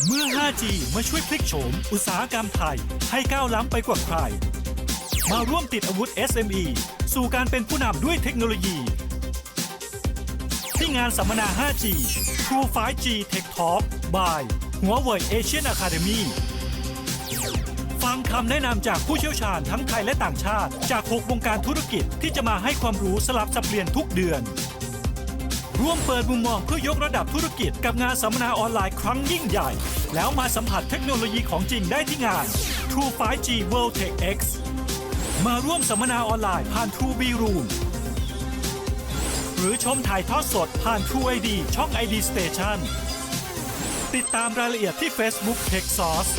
เมื่อ 5G มาช่วยพลิกโฉมอุตสาหกรรมไทยให้ก้าวล้ำไปกว่าใครมาร่วมติดอาวุธ SME สู่การเป็นผู้นำด้วยเทคโนโลยีที่งานสัมมนา 5G True 5G Tech Talk by Huawei ASEAN ACADEMY ฟังคำแนะนำจากผู้เชี่ยวชาญทั้งไทยและต่างชาติจาก6วงการธุรกิจที่จะมาให้ความรู้สลับสับเปลี่ยนทุกเดือนร่วมเปิดมุมมองเพื่อยกระดับธุรกิจกับงานสัมมนาออนไลน์ครั้งยิ่งใหญ่แล้วมาสัมผัสเทคโนโลยีของจริงได้ที่งาน True 5G World Tech X มาร่วมสัมมนาออนไลน์ผ่าน True B Room หรือชมถ่ายทอดสดผ่าน True ID ช่อง ID Station ติดตามรายละเอียดที่ Facebook Techsauce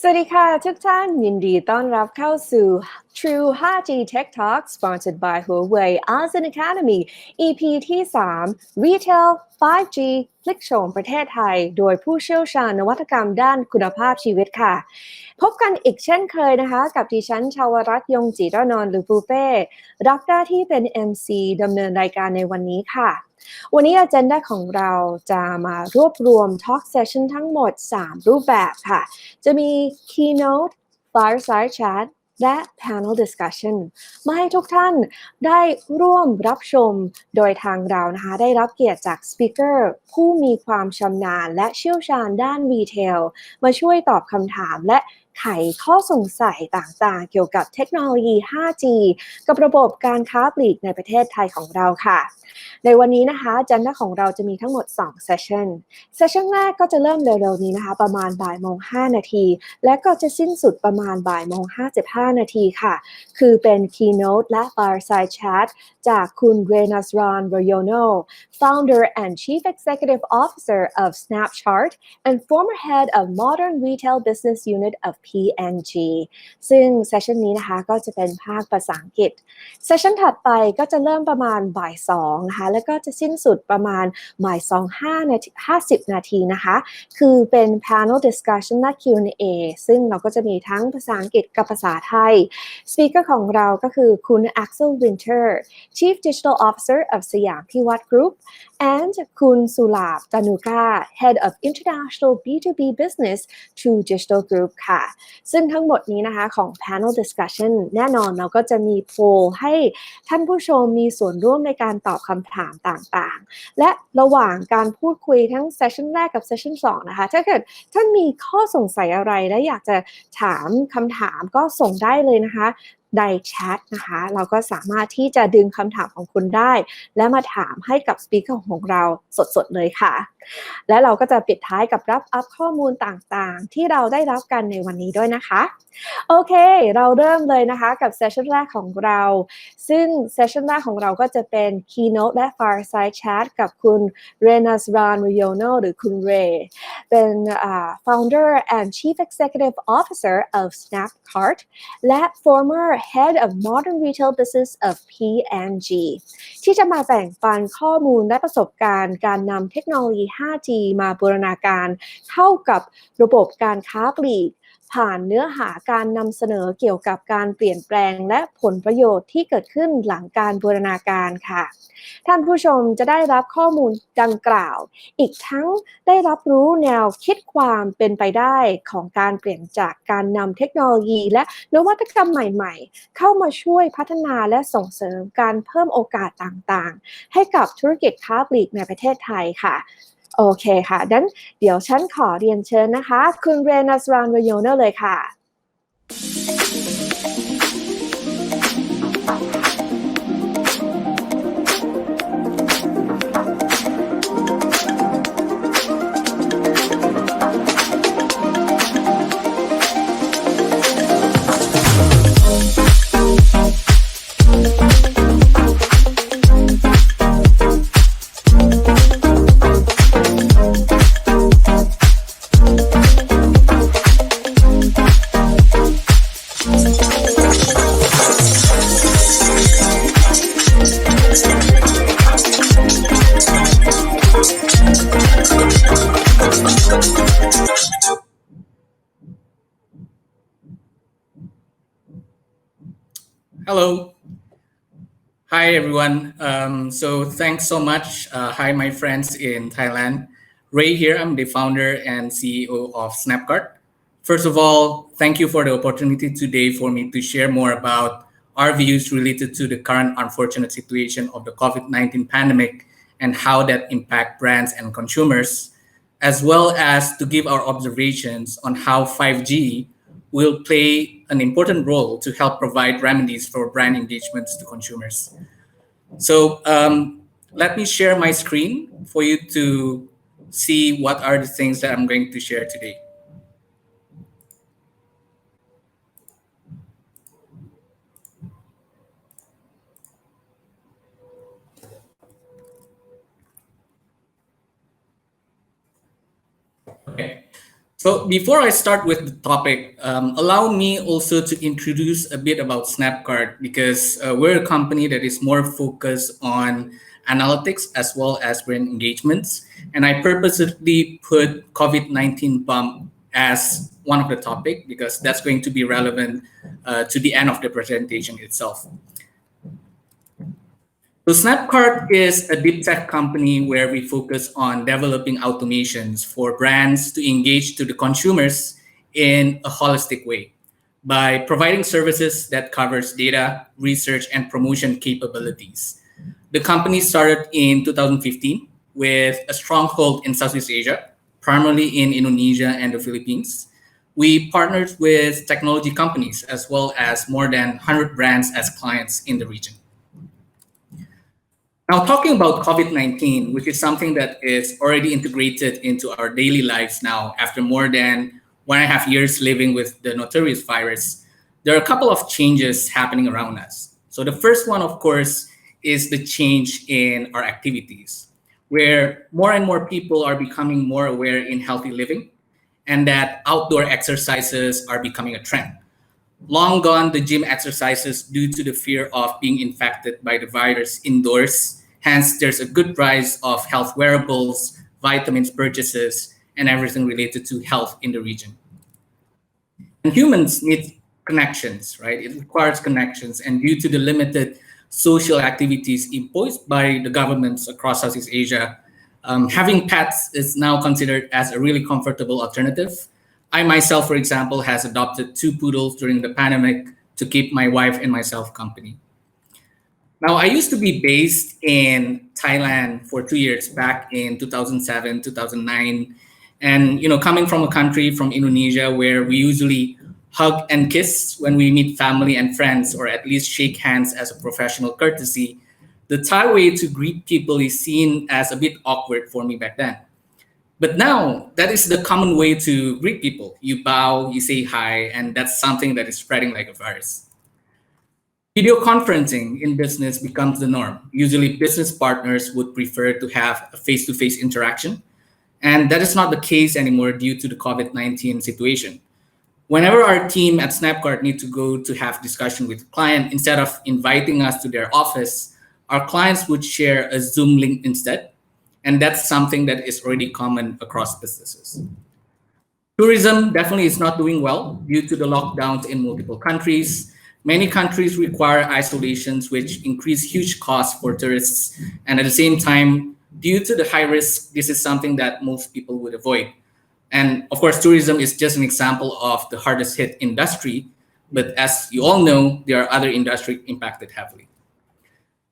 สวัสดีค่ะทุกท่านยินดีต้อนรับเข้าสู่ True 5G Tech Talk sponsored by Huawei ASEAN Academy EP ที่3 Retail 5G พลิกโฉมประเทศไทยโดยผู้เชี่ยวชาญนวัตกรรมด้านคุณภาพชีวิตค่ะพบกันอีกเช่นเคยนะคะกับดิฉันชาวรัตน์ยงจิรนนท์หรือปูเป้รับหน้าที่เป็น MC ดำเนินรายการในวันนี้ค่ะวันนี้ agenda ของเราจะมารวบรวม Talk Session ทั้งหมด3รูปแบบค่ะจะมี Keynote Fireside Chat และ Panel Discussion มาให้ทุกท่านได้ร่วมรับชมโดยทางเรานะคะได้รับเกียรติจาก Speaker ผู้มีความชำนาญและเชี่ยวชาญด้าน Retail มาช่วยตอบคำถามและไขข้อสงสัยต่างๆเกี่ยวกับเทคโนโลยี 5G กับระบบการค้าปลีกในประเทศไทยของเราค่ะในวันนี้นะคะagendaของเราจะมีทั้งหมด2 session แรกก็จะเริ่มเร็วๆนี้นะคะประมาณบ่ายโมง5นาทีและก็จะสิ้นสุดประมาณบ่ายโมง55นาทีค่ะคือเป็น Keynote และ Fireside Chat จากคุณ Reynazran Royono Founder and Chief Executive Officer of Snapcart and former Head of Modern Retail Business Unit of P&G ซึ่ง session นี้นะคะก็จะเป็นภาคภาษาอังกฤษ session ถัดไปก็จะเริ่มประมาณบ่าย2นะคะแล้วก็จะสิ้นสุดประมาณบ่าย2:50 นาทีนะคะคือเป็น panel discussion และ Q&A ซึ่งเราก็จะมีทั้งภาษาอังกฤษกับภาษาไทย speaker ของเราก็คือคุณ Axel Winter Chief Digital Officer of สยามพิวัตร Group and คุณสุลาภ ดานุกา Head of International B2B Business True Digital Group ค่ะซึ่งทั้งหมดนี้นะคะของ panel discussion แน่นอนเราก็จะมี poll ให้ท่านผู้ชมมีส่วนร่วมในการตอบคำถามต่างๆและระหว่างการพูดคุยทั้ง session แรกกับ session 2นะคะถ้าเกิดท่านมีข้อสงสัยอะไรและอยากจะถามคำถามก็ส่งได้เลยนะคะในแชทนะคะเราก็สามารถที่จะดึงคำถามของคุณได้และมาถามให้กับสปีกเกอร์ของเราสดๆเลยค่ะและเราก็จะปิดท้ายกับรับอัพข้อมูลต่างๆที่เราได้รับกันในวันนี้ด้วยนะคะโอเคเราเริ่มเลยนะคะกับเซสชั่นแรกของเราซึ่งเซสชั่นแรกของเราก็จะเป็น Keynote และ Fireside Chat กับคุณ Reynazran Royono หรือคุณเรย์เป็น Founder and Chief Executive Officer of Snapcart และ former Head of Modern Retail Business of P&G ที่จะมาแบ่งปันข้อมูลและประสบการณ์การนำเทคโนโลยี 5G มาบูรณาการเข้ากับระบบการค้าปลีกผ่านเนื้อหาการนำเสนอเกี่ยวกับการเปลี่ยนแปลงและผลประโยชน์ที่เกิดขึ้นหลังการบูรณาการค่ะท่านผู้ชมจะได้รับข้อมูลดังกล่าวอีกทั้งได้รับรู้แนวคิดความเป็นไปได้ของการเปลี่ยนจากการนำเทคโนโลยีและนวัตกรรมใหม่ๆเข้ามาช่วยพัฒนาและส่งเสริมการเพิ่มโอกาสต่างๆให้กับธุรกิจค้าปลีกในประเทศไทยค่ะโอเคค่ะงั้นเดี๋ยวฉันขอเรียนเชิญนะคะคุณเรนัสราน รโยโนเลยค่ะ Hello. Hi, everyone. So thanks so much. Hi, my friends in Thailand. Ray here. I'm the founder and CEO of Snapcart. First of all, thank you for the opportunity today for me to share more about our views related to the current unfortunate situation of the COVID-19 pandemic and how that impact brands and consumers, as well as to give our observations on how 5G will play an important role to help provide remedies for brand engagements to consumers. So let me share my screen for you to see what are the things that I'm going to share today. Okay. So before I start with the topic, allow me also to introduce a bit about Snapcart because we're a company that is more focused on analytics as well as brand engagements. And I purposely put COVID-19 bump as one of the topic because that's going to be relevant to the end of the presentation itself. So Snapcart is a deep tech company where we focus on developing automations for brands to engage to the consumers in a holistic way by providing services that covers data, research, and promotion capabilities. The company started in 2015 with a stronghold in Southeast Asia, primarily in Indonesia and the Philippines. We partnered with technology companies as well as more than 100 brands as clients in the region. Now, talking about COVID-19, which is something that is already integrated into our daily lives now after more than 1.5 years living with the notorious virus, there are a couple of changes happening around us. So the first one, of course, is the change in our activities, where more and more people are becoming more aware in healthy living and that outdoor exercises are becoming a trend. Long gone the gym exercises due to the fear of being infected by the virus indoors. Hence, there's a good rise of health wearables, vitamins purchases, and everything related to health in the region. And humans need connections, right? It requires connections. And due to the limited social activities imposed by the governments across Southeast Asia, having pets is now considered as a really comfortable alternative. I myself, for example, has adopted 2 poodles during the pandemic to keep my wife and myself company. Now, I used to be based in Thailand for 2 years back in 2007, 2009. And, coming from a country from Indonesia where we usually hug and kiss when we meet family and friends, or at least shake hands as a professional courtesy, the Thai way to greet people is seen as a bit awkward for me back then. But now, that is the common way to greet people. You bow, you say hi, and that's something that is spreading like a virus. Video conferencing in business becomes the norm. Usually, business partners would prefer to have a face-to-face interaction, and that is not the case anymore due to the COVID-19 situation. Whenever our team at Snapcart need to go to have discussion with the client, instead of inviting us to their office, our clients would share a Zoom link instead. And that's something that is already common across businesses. Tourism definitely is not doing well due to the lockdowns in multiple countries. Many countries require isolations, which increase huge costs for tourists. And at the same time, due to the high risk, this is something that most people would avoid. And of course, tourism is just an example of the hardest hit industry. But as you all know, there are other industries impacted heavily.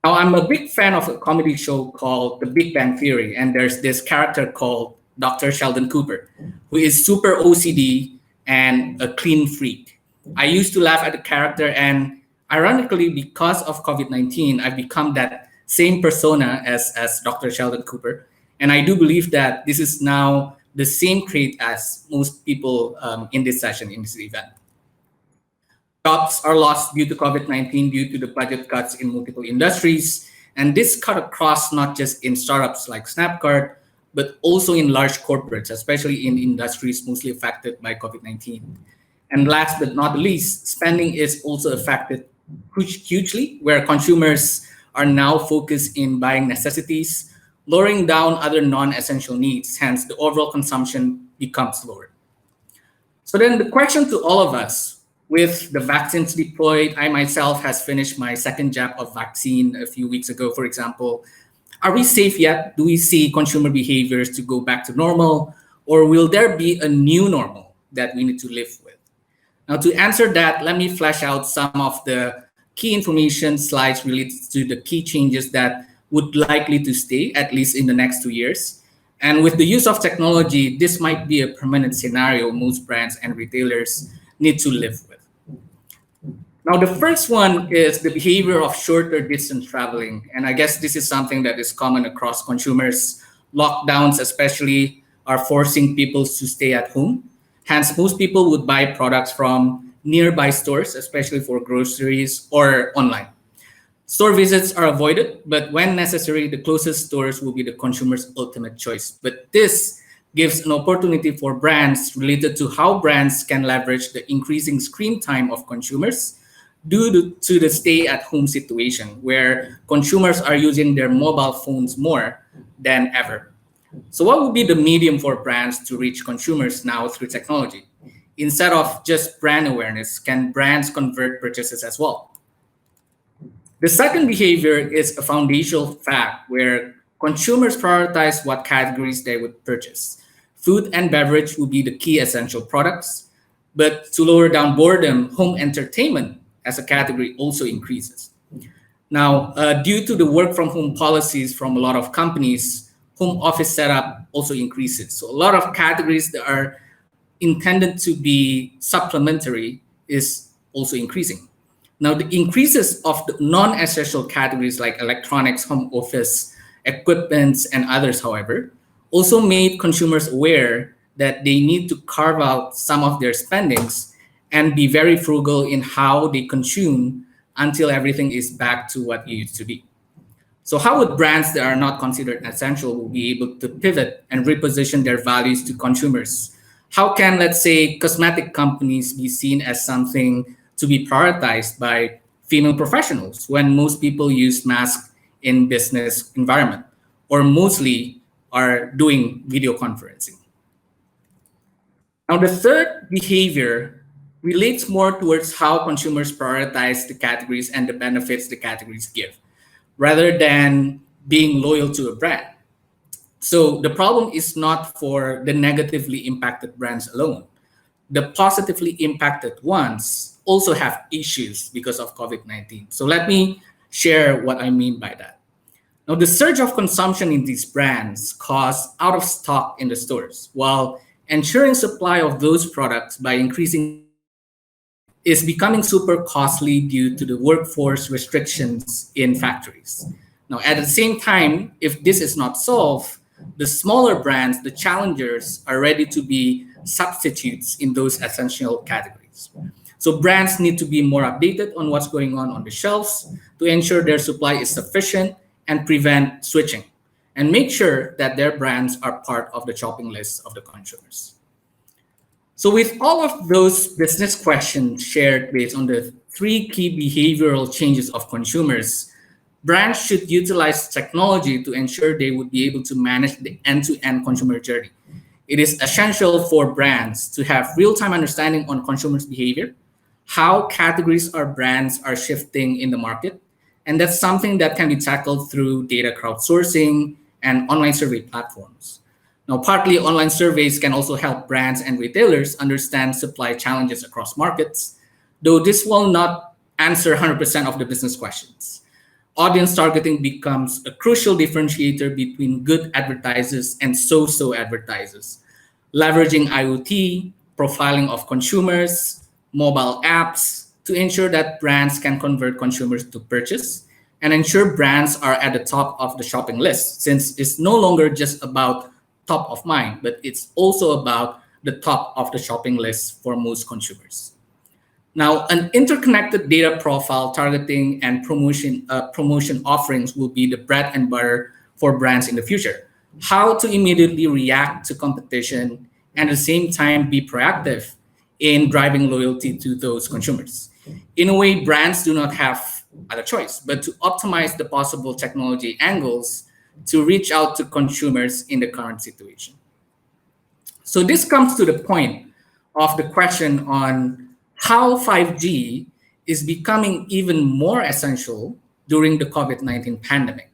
Now, I'm a big fan of a comedy show called The Big Bang Theory. And there's this character called Dr. Sheldon Cooper, who is super OCD and a clean freak. I used to laugh at the character, and ironically, because of COVID-19, I've become that same persona as Dr. Sheldon Cooper. And I do believe that this is now the same trait as most people in this session, in this event. Jobs are lost due to COVID-19 due to the budget cuts in multiple industries. And this cut across not just in startups like Snapcart, but also in large corporates, especially in industries mostly affected by COVID-19. And last but not least, spending is also affected hugely, where consumers are now focused in buying necessities, lowering down other non-essential needs. Hence, the overall consumption becomes lower. So then the question to all of us, with the vaccines deployed, I myself has finished my second jab of vaccine a few weeks ago, for example. Are we safe yet? Do we see consumer behaviors to go back to normal? Or will there be a new normal that we need to live with? Now, to answer that, let me flesh out some of the key information slides related to the key changes that would likely to stay, at least in the next 2 years. And with the use of technology, this might be a permanent scenario most brands and retailers need to live with. Now, the first one is the behavior of shorter distance traveling. And I guess this is something that is common across consumers. Lockdowns especially are forcing people to stay at home. Hence, most people would buy products from nearby stores, especially for groceries or online. Store visits are avoided, but when necessary, the closest stores will be the consumer's ultimate choice. But this gives an opportunity for brands related to how brands can leverage the increasing screen time of consumers due to the stay-at-home situation, where consumers are using their mobile phones more than ever. So what would be the medium for brands to reach consumers now through technology? Instead of just brand awareness, can brands convert purchases as well? The second behavior is a foundational fact where consumers prioritize what categories they would purchase. Food and beverage will be the key essential products, but to lower down boredom, home entertainment as a category also increases. Now, due to the work from home policies from a lot of companies, home office setup also increases. So a lot of categories that are intended to be supplementary is also increasing. Now, the increases of the non-essential categories like electronics, home office, equipments, and others, however, also made consumers aware that they need to carve out some of their spendings and be very frugal in how they consume until everything is back to what it used to be. So how would brands that are not considered essential will be able to pivot and reposition their values to consumers? How can, let's say, cosmetic companies be seen as something to be prioritized by female professionals when most people use masks in business environment or mostly are doing video conferencing? Now, the third behavior relates more towards how consumers prioritize the categories and the benefits the categories give, rather than being loyal to a brand. So the problem is not for the negatively impacted brands alone. The positively impacted ones also have issues because of COVID-19. So let me share what I mean by that. Now, the surge of consumption in these brands caused out of stock in the stores, while ensuring supply of those products by increasing is becoming super costly due to the workforce restrictions in factories. Now, at the same time, if this is not solved, the smaller brands, the challengers, are ready to be substitutes in those essential categories. So brands need to be more updated on what's going on the shelves to ensure their supply is sufficient and prevent switching, and make sure that their brands are part of the shopping list of the consumers. So with all of those business questions shared based on the three key behavioral changes of consumers, brands should utilize technology to ensure they would be able to manage the end-to-end consumer journey. It is essential for brands to have real-time understanding on consumers' behavior, how categories or brands are shifting in the market, and that's something that can be tackled through data crowdsourcing and online survey platforms. Now, partly online surveys can also help brands and retailers understand supply challenges across markets, though this will not answer 100% of the business questions. Audience targeting becomes a crucial differentiator between good advertisers and so-so advertisers. Leveraging IoT, profiling of consumers, mobile apps to ensure that brands can convert consumers to purchase and ensure brands are at the top of the shopping list, since it's no longer just about top of mind, but it's also about the top of the shopping list for most consumers. Now, an interconnected data profile targeting and promotion offerings will be the bread and butter for brands in the future. How to immediately react to competition and at the same time be proactive in driving loyalty to those consumers. In a way, brands do not have other choice but to optimize the possible technology angles to reach out to consumers in the current situation. So this comes to the point of the question on how 5G is becoming even more essential during the COVID-19 pandemic.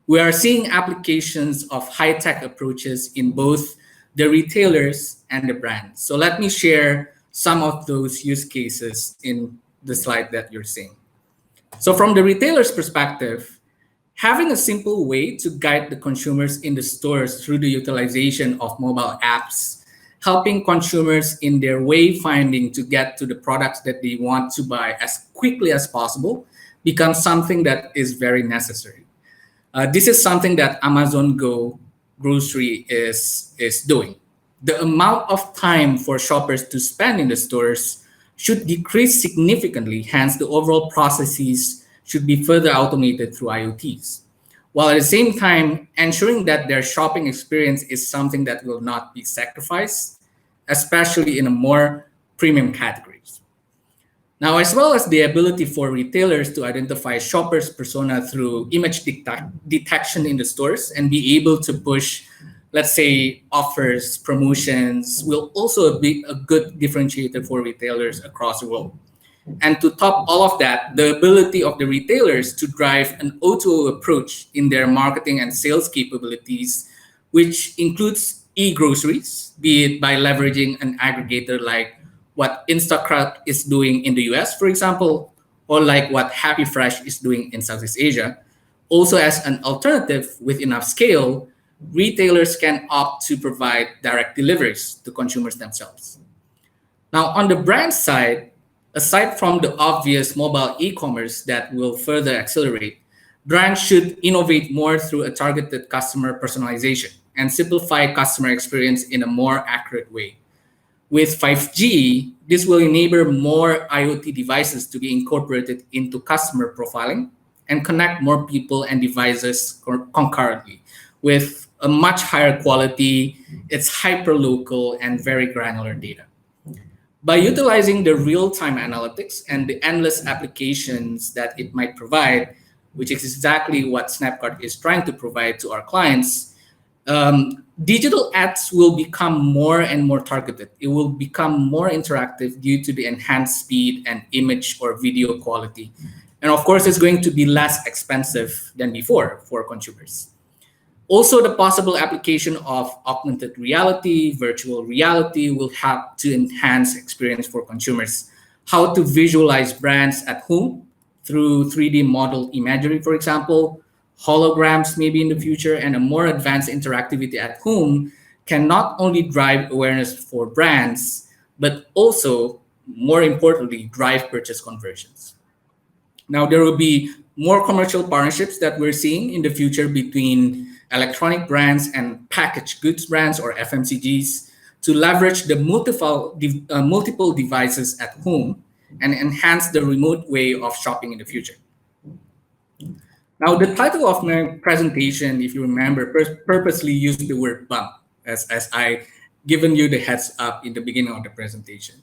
We are seeing applications of high-tech approaches in both the retailers and the brands. So let me share some of those use cases in the slide that you're seeing. So from the retailer's perspective, having a simple way to guide the consumers in the stores through the utilization of mobile apps, helping consumers in their wayfinding to get to the products that they want to buy as quickly as possible becomes something that is very necessary. This is something that Amazon Go grocery is doing. The amount of time for shoppers to spend in the stores should decrease significantly, hence the overall processes should be further automated through IoTs, while at the same time ensuring that their shopping experience is something that will not be sacrificed, especially in a more premium categories. Now, as well as the ability for retailers to identify shoppers' persona through image detection in the stores and be able to push, let's say, offers, promotions, will also be a good differentiator for retailers across the world. And to top all of that, the ability of the retailers to drive an O2O approach in their marketing and sales capabilities, which includes e-groceries, be it by leveraging an aggregator like what Instacart is doing in the US, for example, or like what Happy Fresh is doing in Southeast Asia. Also, as an alternative with enough scale, retailers can opt to provide direct deliveries to consumers themselves. Now, on the brand side, aside from the obvious mobile e-commerce that will further accelerate, brands should innovate more through a targeted customer personalization and simplify customer experience in a more accurate way. With 5G, this will enable more IoT devices to be incorporated into customer profiling and connect more people and devices concurrently with a much higher quality, it's hyper-local and very granular data. By utilizing the real-time analytics and the endless applications that it might provide, which is exactly what Snapcart is trying to provide to our clients, digital ads will become more and more targeted. It will become more interactive due to the enhanced speed and image or video quality. And of course, it's going to be less expensive than before for consumers. Also, the possible application of augmented reality, virtual reality will help to enhance experience for consumers. How to visualize brands at home through 3D model imagery, for example, holograms maybe in the future, and a more advanced interactivity at home can not only drive awareness for brands, but also, more importantly, drive purchase conversions. Now, there will be more commercial partnerships that we're seeing in the future between electronic brands and packaged goods brands or FMCGs to leverage the multiple devices at home and enhance the remote way of shopping in the future. Now, the title of my presentation, if you remember, purposely used the word bump as I given you the heads up in the beginning of the presentation.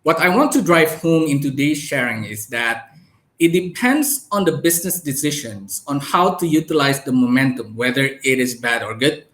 What I want to drive home in today's sharing is that it depends on the business decisions on how to utilize the momentum, whether it is bad or good,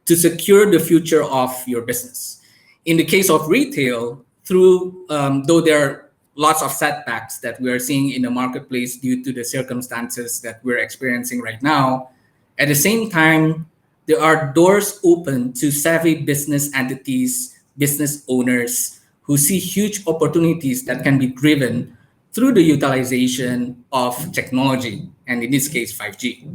to secure the future of your business. In the case of retail, though there are lots of setbacks that we are seeing in the marketplace due to the circumstances that we're experiencing right now, at the same time, there are doors open to savvy business entities, business owners who see huge opportunities that can be driven through the utilization of technology, and in this case, 5G.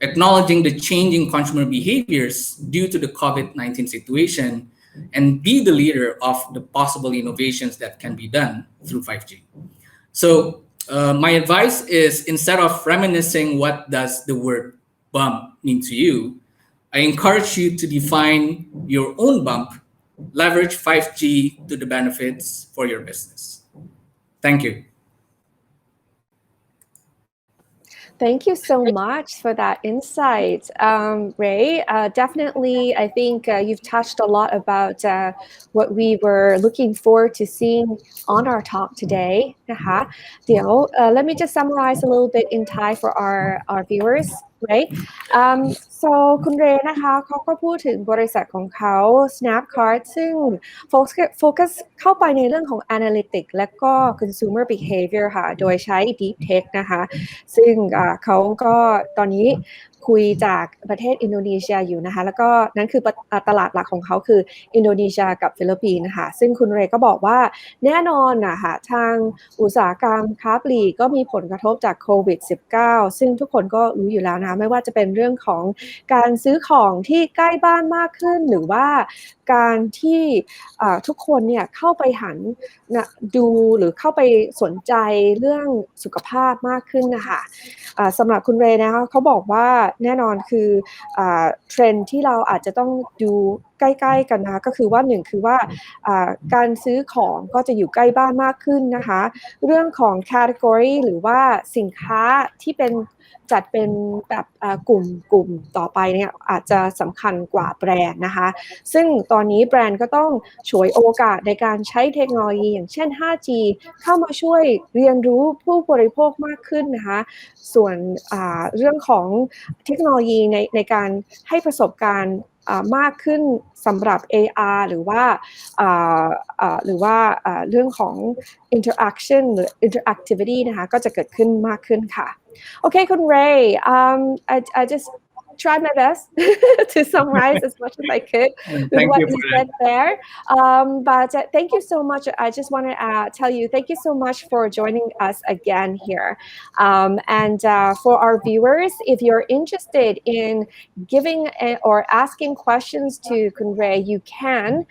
Acknowledging the changing consumer behaviors due to the COVID-19 situation, and be the leader of the possible innovations that can be done through 5G. So my advice is, instead of reminiscing what does the word bump mean to you, I encourage you to define your own bump, leverage 5G to the benefits for your business. Thank you. Thank you so much for that insight, Ray. Definitely, I think you've touched a lot about what we were looking forward to seeing on our talk today. Let me just summarize a little bit in Thai for our viewers, right? So คุณเรย์นะคะเขาก็พูดถึงบริษัทของเขา Snapcart ซึ่งโฟกัสเข้าไปในเรื่องของ Analytics และก็ Consumer Behavior ค่ะโดยใช้ Deep Tech นะคะซึ่งเขาก็ตอนนี้คุยจากประเทศอินโดนีเซียอยู่นะคะแล้วก็นั่นคือตลาดหลักของเขาคืออินโดนีเซียกับฟิลิปปินส์นะคะซึ่งคุณเรย์ก็บอกว่าแน่นอนนะคะทางอุตสาหกรรมค้าปลีกก็มีผลกระทบจากโควิด -19 ซึ่งทุกคนก็รู้อยู่แล้วนะคะไม่ว่าจะเป็นเรื่องของการซื้อของที่ใกล้บ้านมากขึ้นหรือว่าการที่ทุกคนเนี่ยเข้าไปหันดูหรือเข้าไปสนใจเรื่องสุขภาพมากขึ้นนะคะสำหรับคุณเรย์นะคะเขาบอกว่าแน่นอนคือเทรนด์ที่เราอาจจะต้องดูใกล้ๆกันนะก็คือว่าหนึ่งคือว่าการซื้อของก็จะอยู่ใกล้บ้านมากขึ้นนะคะเรื่องของ category หรือว่าสินค้าที่เป็นจัดเป็นแบบกลุ่มต่อไปเนี่ยอาจจะสำคัญกว่าแบรนด์นะคะซึ่งตอนนี้แบรนด์ก็ต้องฉวยโอกาสในการใช้เทคโนโลยีอย่างเช่น 5G เข้ามาช่วยเรียนรู้ผู้บริโภคมากขึ้นนะคะส่วนเรื่องของเทคโนโลยีในการให้ประสบการณ์มากขึ้นสำหรับ AR หรือว่าเรื่องของ interaction หรือ interactivity นะคะก็จะเกิดขึ้นมากขึ้นค่ะOkay,คุณ Ray, I just tried my best to summarize as much as I could with what you said there. But thank you so much. I just want to tell you, thank you so much for joining us again here. And for our viewers, if you're interested in giving or asking questions to Kun Ray, you can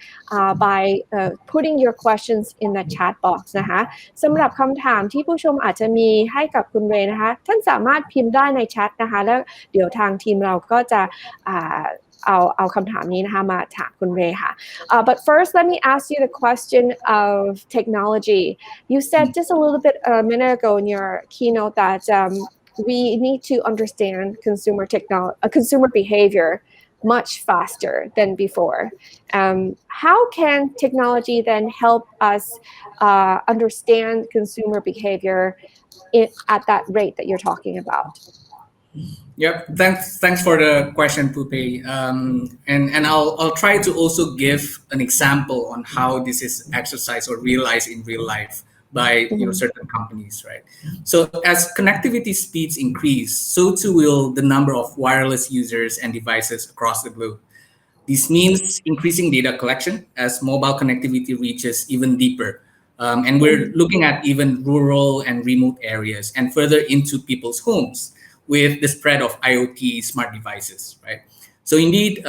by putting your questions in the chat box นะคะสำหรับคำถามที่ผู้ชมอาจจะมีให้กับคุณเรย์นะคะท่านสามารถพิมพ์ได้ในแชทนะคะแล้วเดี๋ยวทางทีมเราก็จะเอาคำถามนี้นะคะมาถามคุณเรย์ค่ะ But first let me ask you the question of technology. You said just a little bit a minute ago in your keynote that we need to understand consumer behavior much faster than before. How can technology then help us understand consumer behavior at that rate that you're talking about? Yep. Thanks for the question, Pupe. And I'll try to also give an example on how this is exercised or realized in real life by certain companies, right? So as connectivity speeds increase, so too will the number of wireless users and devices across the globe. This means increasing data collection as mobile connectivity reaches even deeper. And we're looking at even rural and remote areas and further into people's homes with the spread of IoT smart devices, right? So indeed,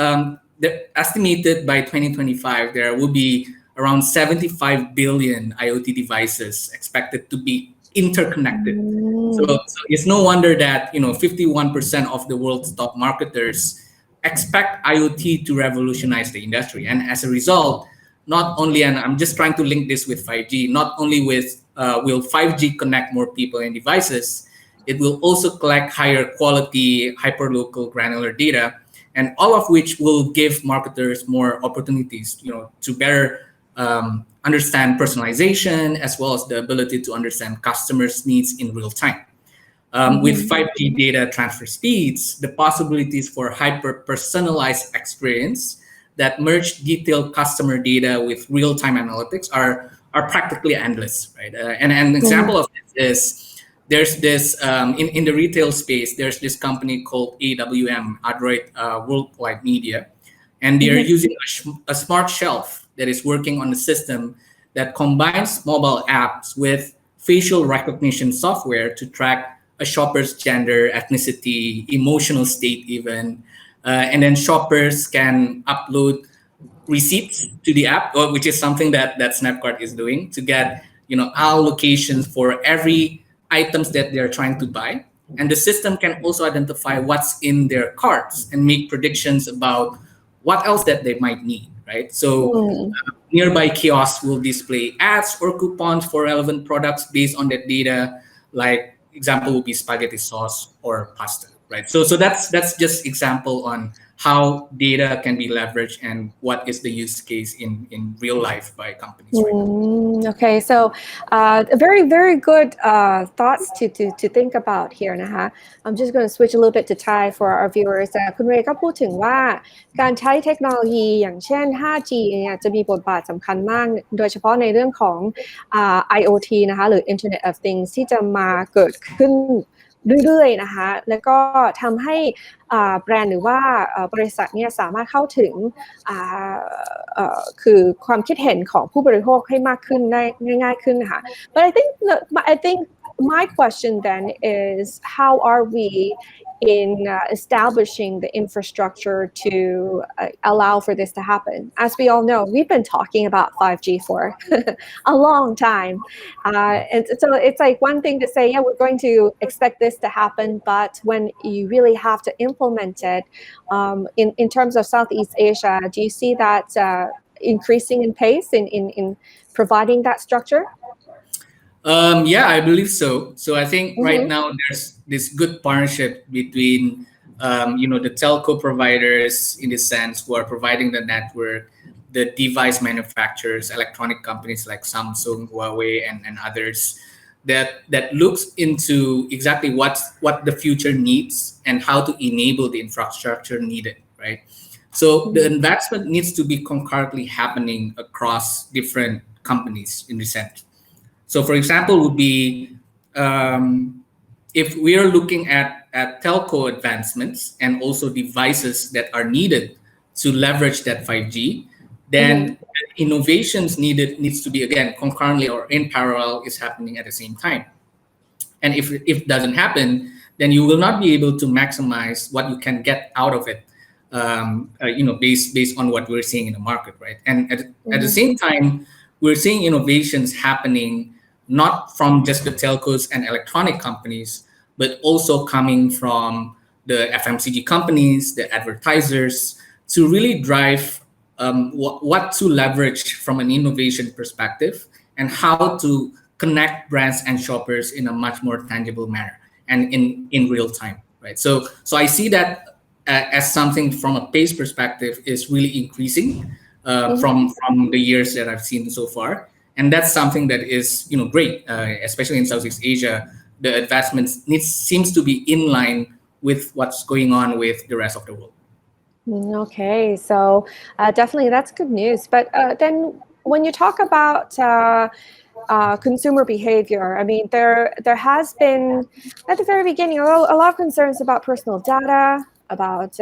estimated by 2025, there will be around 75 billion IoT devices expected to be interconnected. So it's no wonder that 51% of the world's top marketers expect IoT to revolutionize the industry. And as a result, not only, and I'm just trying to link this with 5G, not only will 5G connect more people and devices, it will also collect higher quality, hyperlocal granular data and all of which will give marketers more opportunities, to better understand personalization as well as the ability to understand customers' needs in real time. With 5G data transfer speeds, the possibilities for hyper-personalized experience that merge detailed customer data with real-time analytics are practically endless, right? And an example of this is there's this in the retail space. There's this company called AWM, Adroit Worldwide Media, and they are using a smart shelf that is working on a system that combines mobile apps with facial recognition software to track a shopper's gender, ethnicity, emotional state even, and then shoppers can upload receipts to the app, which is something that Snapcart is doing to get allocations for every items that they're trying to buy. And the system can also identify what's in their carts and make predictions about what else that they might need, right? So nearby kiosks will display ads or coupons for relevant products based on that data. Like example would be spaghetti sauce or pasta, right? So that's just example on how data can be leveraged and what is the use case in real life by companies right now. Okay, so very, very good thoughts to think about here นะคะ I'm just going to switch a little bit to Thai for our viewers คุณเรย์ก็พูดถึงว่าการใช้เทคโนโลยีอย่างเช่น 5G เนี่ยจะมีบทบาทสำคัญมากโดยเฉพาะในเรื่องของIoT นะคะหรือ Internet of Things ที่จะมาเกิดขึ้นเรื่อยๆนะคะแล้วก็ทำให้แบรนด์หรือว่าบริษัทเนี่ยสามารถเข้าถึงคือความคิดเห็นของผู้บริโภคให้มากขึ้นได้ง่ายๆขึ้นนะคะ But I think my question then is how are we in establishing the infrastructure to allow for this to happen. As we all know, we've been talking about 5G for a long time. And so it's like one thing to say, yeah, we're going to expect this to happen, but when you really have to implement it, in terms of Southeast Asia, do you see that increasing in pace in providing that structure? Yeah, I believe so. So I think right now there's this good partnership between, the telco providers in this sense who are providing the network, the device manufacturers, electronic companies like Samsung, Huawei, and others that looks into exactly what the future needs and how to enable the infrastructure needed, right? So the investment needs to be concurrently happening across different companies in this sense. So, for example, would be if we are looking at telco advancements and also devices that are needed to leverage that 5G, then innovations needs to be again concurrently or in parallel is happening at the same time. And if it doesn't happen, then you will not be able to maximize what you can get out of it, based on what we're seeing in the market, right? And at the same time, we're seeing innovations happening not from just the telcos and electronic companies, but also coming from the FMCG companies, the advertisers, to really drive what to leverage from an innovation perspective and how to connect brands and shoppers in a much more tangible manner and in real time, right? So I see that as something from a pace perspective is really increasing from the years that I've seen so far. And that's something that is, great, especially in Southeast Asia. The advancements seems to be in line with what's going on with the rest of the world. Okay, so definitely that's good news. But then when you talk about consumer behavior, I mean, there has been at the very beginning a lot of concerns about personal data, about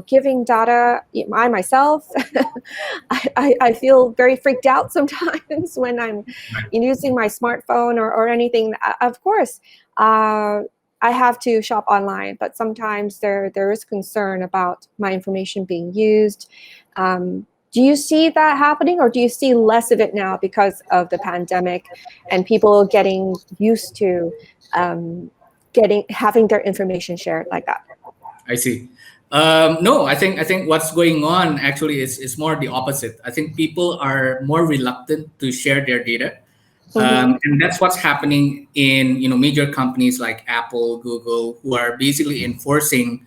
giving data. I myself I feel very freaked out sometimes when I'm using my smartphone or anything. Of course I have to shop online, but sometimes there is concern about my information being used. Do you see that happening, or do you see less of it now because of the pandemic and people getting used to having their information shared like that? I see. No, I think what's going on actually is more the opposite. I think people are more reluctant to share their data. And that's what's happening in major companies like Apple, Google, who are basically enforcing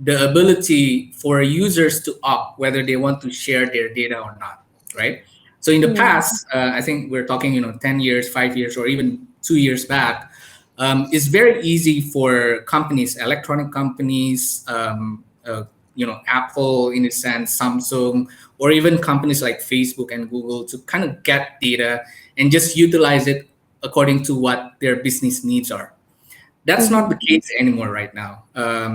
the ability for users to opt whether they want to share their data or not, right? So in the past, I think we're talking, 10 years, 5 years, or even 2 years back, it's very easy for companies, electronic companies, Apple in a sense, Samsung, or even companies like Facebook and Google to kind of get data and just utilize it according to what their business needs are. That's not the case anymore right now.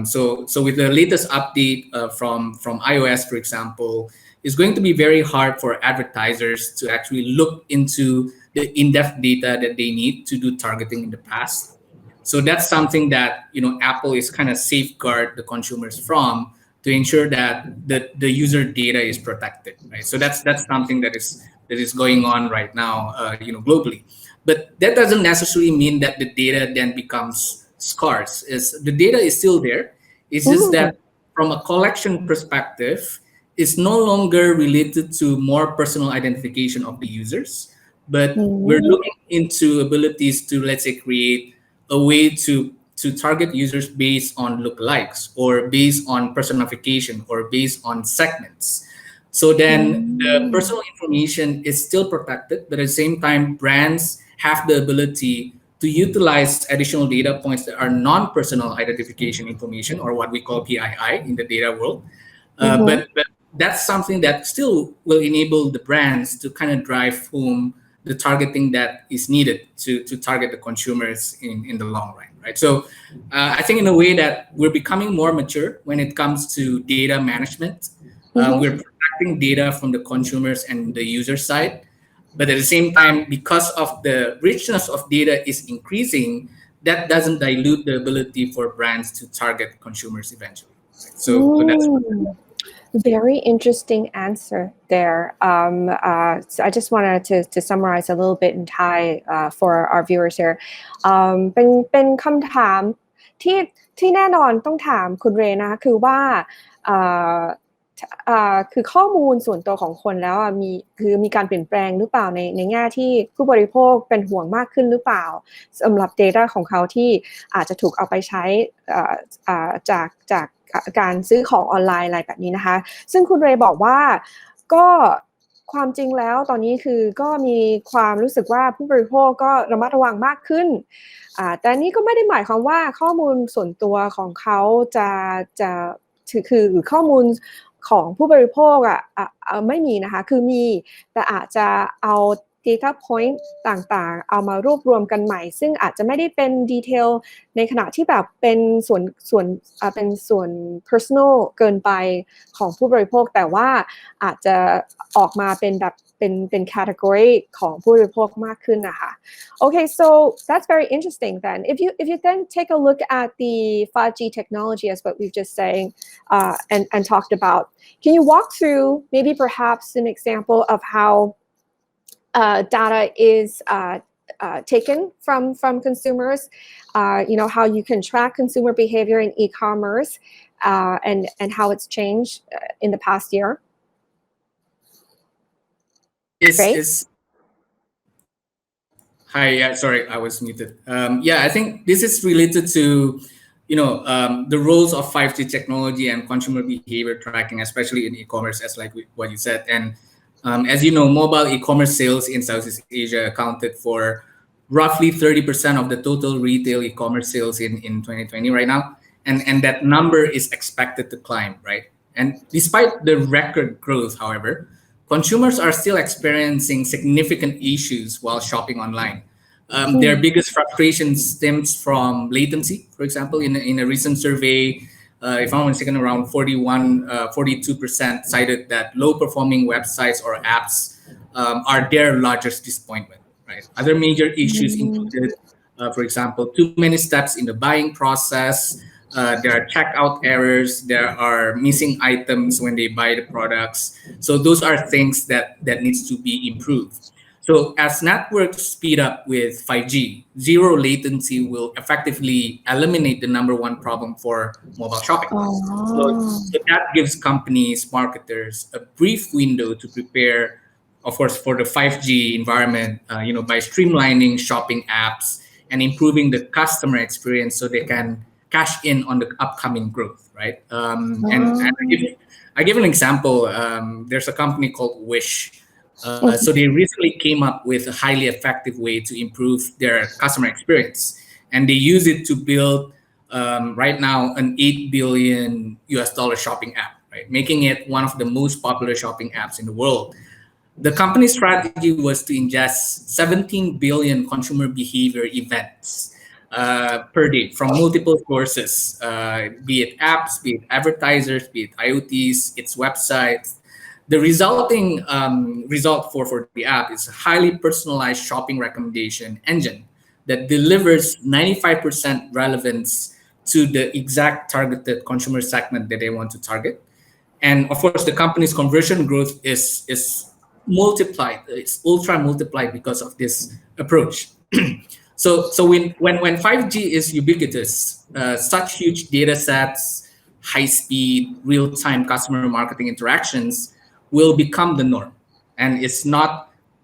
So with the latest update from iOS, for example, it's going to be very hard for advertisers to actually look into the in-depth data that they need to do targeting in the past. So that's something that Apple is kind of safeguard the consumers from to ensure that the user data is protected, right? So that's something that is going on right now, globally. But that doesn't necessarily mean that the data then becomes scarce. The data is still there. It's just that from a collection perspective, it's no longer related to more personal identification of the users, but we're looking into abilities to, let's say, create a way to target users based on lookalikes or based on personification or based on segments. So then the personal information is still protected, but at the same time, brands have the ability to utilize additional data points that are non-personal identification information, or what we call PII in the data world. But that's something that still will enable the brands to kind of drive home the targeting that is needed to target the consumers in the long run, right? So I think in a way that we're becoming more mature when it comes to data management. We're protecting data from the consumers and the user side. But at the same time, because of the richness of data is increasing, that doesn't dilute the ability for brands to target consumers eventually. So that's very interesting answer there. So I just wanted to summarize a little bit in Thai for our viewers here. เป็นคำถามที่แน่นอนต้องถามคุณเรย์นะคะคือว่าคือข้อมูลส่วนตัวของคนแล้วมีการเปลี่ยนแปลงหรือเปล่าในแง่ที่ผู้บริโภคเป็นห่วงมากขึ้นหรือเปล่าสำหรับ data ของเขาที่อาจจะถูกเอาไปใช้จากการซื้อของออนไลน์อะไรแบบนี้นะคะซึ่งคุณเรย์บอกว่าก็ความจริงแล้วตอนนี้คือก็มีความรู้สึกว่าผู้บริโภคก็ระมัดระวังมากขึ้นแต่นี่ก็ไม่ได้หมายความว่าข้อมูลส่วนตัวของเขาจะคือข้อมูลของผู้บริโภคไม่มีนะคะคือมีแต่อาจจะเอา data point ต่างๆเอามารวบรวมกันใหม่ซึ่งอาจจะไม่ได้เป็นดีเทลในขณะที่แบบเป็นส่วน personal เกินไปของผู้บริโภคแต่ว่าอาจจะออกมาเป็นแบบเป็น category ของผู้บริโภคมากขึ้นนะคะ Okay, so that's very interesting then. If you then take a look at the 5G technology as what we've just saying and talked about, can you walk through maybe perhaps an example of how data is taken from consumers, how you can track consumer behavior in e-commerce and how it's changed in the past year? Hi, sorry, I was muted. I think this is related to, the roles of 5G technology and consumer behavior tracking, especially in e-commerce, as like what you said. And as you know, mobile e-commerce sales in Southeast Asia accounted for roughly 30% of the total retail e-commerce sales in 2020 right now. And that number is expected to climb, right? And despite the record growth, however, consumers are still experiencing significant issues while shopping online. Their biggest frustration stems from latency. For example, in a recent survey, if I'm not mistaken, around 42% cited that low-performing websites or apps are their largest disappointment. Right. Other major issues included, for example, too many steps in the buying process. There are checkout errors. There are missing items when they buy the products. So those are things that needs to be improved. So as networks speed up with 5G, zero latency will effectively eliminate the number one problem for mobile shopping. So that gives companies, marketers, a brief window to prepare, of course, for the 5G environment, by streamlining shopping apps and improving the customer experience so they can cash in on the upcoming growth, right? And I give an example. There's a company called Wish. So they recently came up with a highly effective way to improve their customer experience, and they use it to build right now an $8 billion shopping app, right? Making it one of the most popular shopping apps in the world. The company's strategy was to ingest 17 billion consumer behavior events per day from multiple sources, be it apps, be it advertisers, be it IoTs, its websites. The resulting result for the app is a highly personalized shopping recommendation engine that delivers 95% relevance to the exact targeted consumer segment that they want to target. And of course, the company's conversion growth is multiplied. It's ultra multiplied because of this approach. So when 5G is ubiquitous, such huge data sets, high speed, real time customer marketing interactions will become the norm, and it's not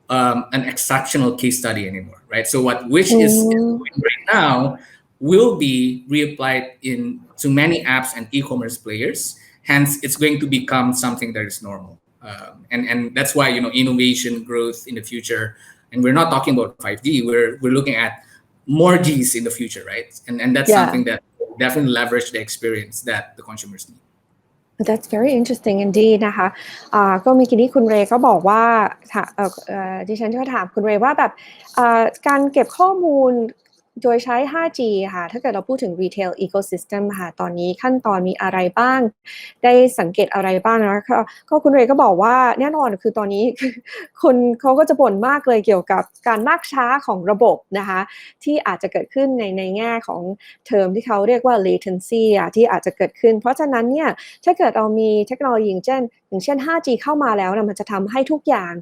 an exceptional case study anymore, right? So what Wish is doing right now will be reapplied to many apps and e-commerce players. Hence, it's going to become something that is normal, and that's why innovation growth in the future. And we're not talking about 5G. We're looking at more Gs in the future, right? And that's something that will definitely leverage the experience that the consumers need. That's very interesting indeed นะคะก็มีกี้คุณเรย์ก็บอกว่าดิฉันก็ถามคุณเรย์ว่าแบบการเก็บข้อมูลโดยใช้ 5G ค่ะถ้าเกิดเราพูดถึง retail ecosystem ค่ะตอนนี้ขั้นตอนมีอะไรบ้างได้สังเกตอะไรบ้างนะก็คุณเรย์ก็บอกว่าแน่นอนคือตอนนี้คนเขาก็จะบ่นมากเลยเกี่ยวกับการมากช้าของระบบนะคะที่อาจจะเกิดขึ้นในแง่ของเทอมที่เขาเรียกว่า latency ที่อาจจะเกิดขึ้นเพราะฉะนั้นเนี่ยถ้าเกิดเรามีเทคโนโลยีอย่างเช่น 5G เข้ามาแล้วมันจะทำให้ทุกอย่าง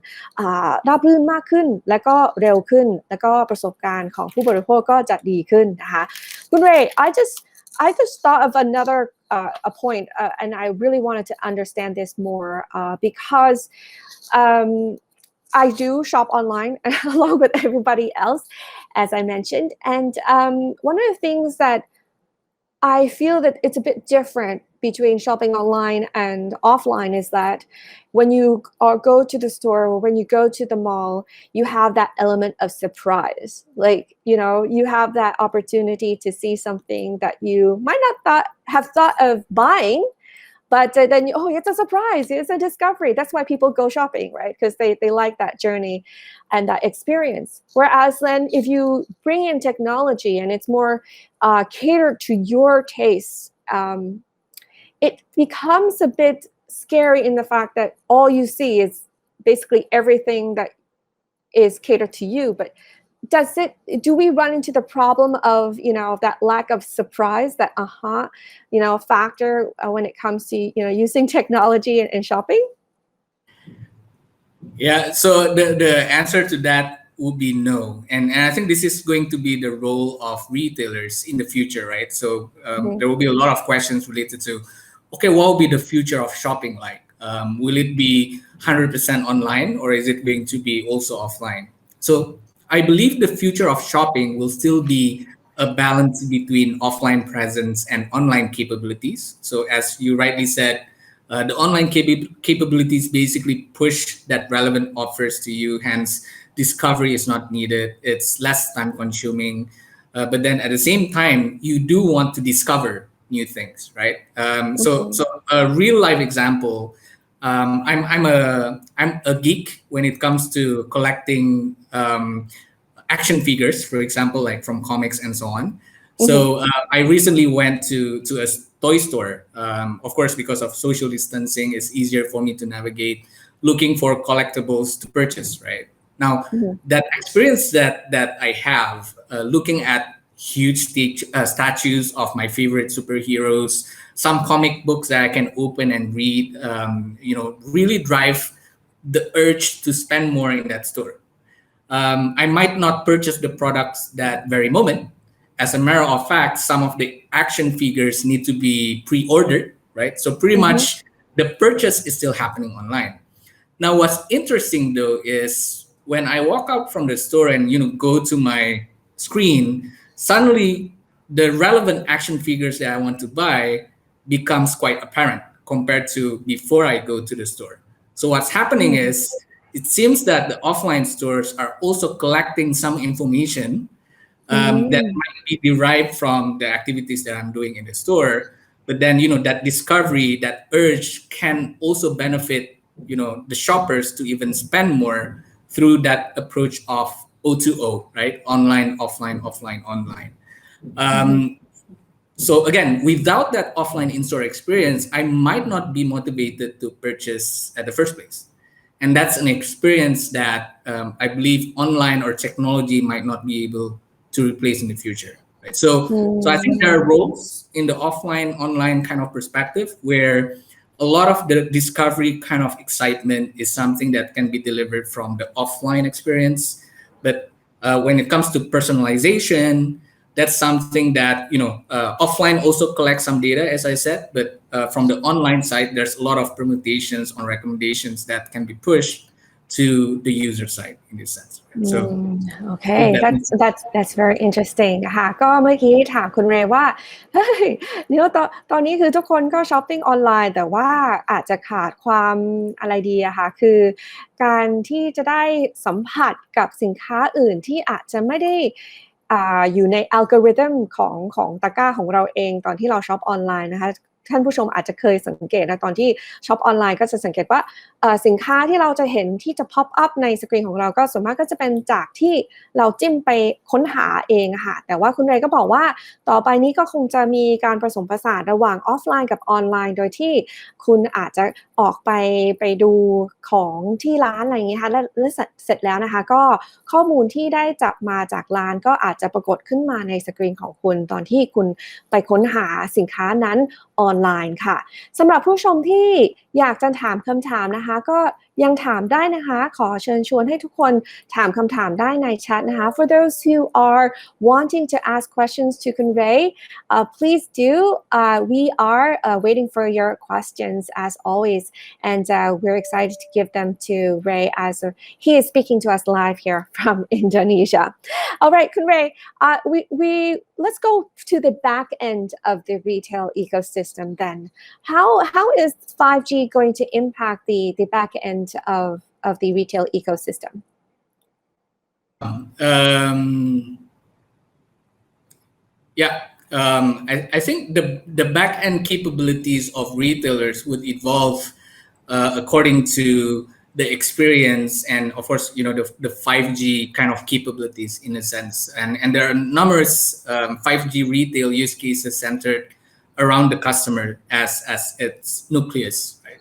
ราบรื่นมากขึ้นและก็เร็วขึ้นแล้วก็ประสบการณ์ของผู้บริโภคก็จะดีขึ้นนะคะคุณเรย์ I just thought of another a point and I really wanted to understand this more because I do shop online along with everybody else as I mentioned and one of the things that I feel that it's a bit different between shopping online and offline is that when you go to the store or when you go to the mall, you have that element of surprise. Like, you have that opportunity to see something that you might not have thought of buying, but then it's a surprise, it's a discovery. That's why people go shopping, right? Because they like that journey and that experience. Whereas then if you bring in technology and it's more catered to your tastes, it becomes a bit scary in the fact that all you see is basically everything that is catered to you. But do we run into the problem of that lack of surprise, that factor when it comes to using technology and shopping? Yeah, so the answer to that would be no, and I think this is going to be the role of retailers in the future, right? So there will be a lot of questions related to, okay, what will be the future of shopping like? Will it be 100% online, or is it going to be also offline? So I believe the future of shopping will still be a balance between offline presence and online capabilities. So as you rightly said, the online capabilities basically push that relevant offers to you. Hence, discovery is not needed. It's less time consuming. But then at the same time, you do want to discover new things, right? So a real life example, I'm a geek when it comes to collecting action figures, for example, like from comics and so on. So I recently went to a toy store. Of course, because of social distancing, it's easier for me to navigate looking for collectibles to purchase, right? Now, that experience that I have looking at huge statues of my favorite superheroes, some comic books that I can open and read, really drive the urge to spend more in that store. I might not purchase the products that very moment. As a matter of fact, some of the action figures need to be pre-ordered, right? So pretty much the purchase is still happening online. Now, what's interesting though is when I walk out from the store and go to my screen, suddenly the relevant action figures that I want to buy becomes quite apparent compared to before I go to the store. So what's happening is it seems that the offline stores are also collecting some information that might be derived from the activities that I'm doing in the store. But then, that discovery, that urge can also benefit, the shoppers to even spend more through that approach of O2O, right? Online, offline, offline, online. So again, without that offline in-store experience, I might not be motivated to purchase at the first place. And that's an experience that I believe online or technology might not be able to replace in the future. Right? So I think there are roles in the offline, online kind of perspective where a lot of the discovery kind of excitement is something that can be delivered from the offline experience. But when it comes to personalization, that's something that, offline also collects some data, as I said, but from the online side, there's a lot of permutations on recommendations that can be pushed to the user side in this sense. Right? So, okay, that's very interesting ค่ะก็เมื่อกี้ถามคุณเรย์ว่าเฮ้ยตอนนี้คือทุกคนก็ช้อปปิ้งออนไลน์แต่ว่าอาจจะขาดความอะไรดีอะค่ะคือการที่จะได้สัมผัสกับสินค้าอื่นที่อาจจะไม่ได้อยู่ในอัลกอริทึมของตะกร้าของเราเองตอนที่เราช็อปออนไลน์นะคะท่านผู้ชมอาจจะเคยสังเกตนะตอนที่ช็อปออนไลน์ก็จะสังเกตว่าสินค้าที่เราจะเห็นที่จะ pop up ในสกรีนของเราก็ส่วนมากก็จะเป็นจากที่เราจิ้มไปค้นหาเองค่ะแต่ว่าคุณเรย์ก็บอกว่าต่อไปนี้ก็คงจะมีการผสมผสานระหว่างออฟไลน์กับออนไลน์โดยที่คุณอาจจะออกไปดูของที่ร้านอะไรอย่างเงี้ยค่ะแล้วเสร็จแล้วนะคะก็ข้อมูลที่ได้จับมาจากร้านก็อาจจะปรากฏขึ้นมาในสกรีนของคุณตอนที่คุณไปค้นหาสินค้านั้นออนไลน์ค่ะสำหรับผู้ชมที่อยากจะถามคำถามนะคะก็ยังถามได้นะคะขอเชิญชวนให้ทุกคนถามคำถามได้ในแชทนะคะ For those who are wanting to ask questions to convey please do we are waiting for your questions as always and we're excited to give them to Ray as he is speaking to us live here from Indonesia. All right, Kun Ray, we let's go to the back end of the retail ecosystem then. How is 5G going to impact the back end of the retail ecosystem? I think the back end capabilities of retailers would evolve according to the experience and of course the 5G kind of capabilities in a sense and there are numerous 5G retail use cases centered around the customer as its nucleus. Right?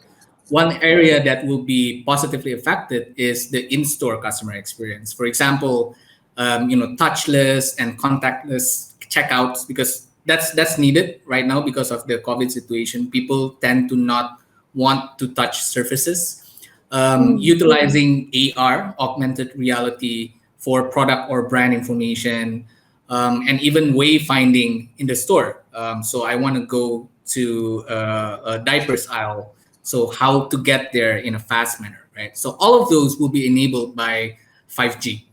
One area that will be positively affected is the in-store customer experience. For example, touchless and contactless checkouts because that's needed right now because of the COVID situation. People tend to not want to touch surfaces. Utilizing AR, augmented reality, for product or brand information, and even wayfinding in the store. So I want to go to a diapers aisle. So how to get there in a fast manner, right? So all of those will be enabled by 5G.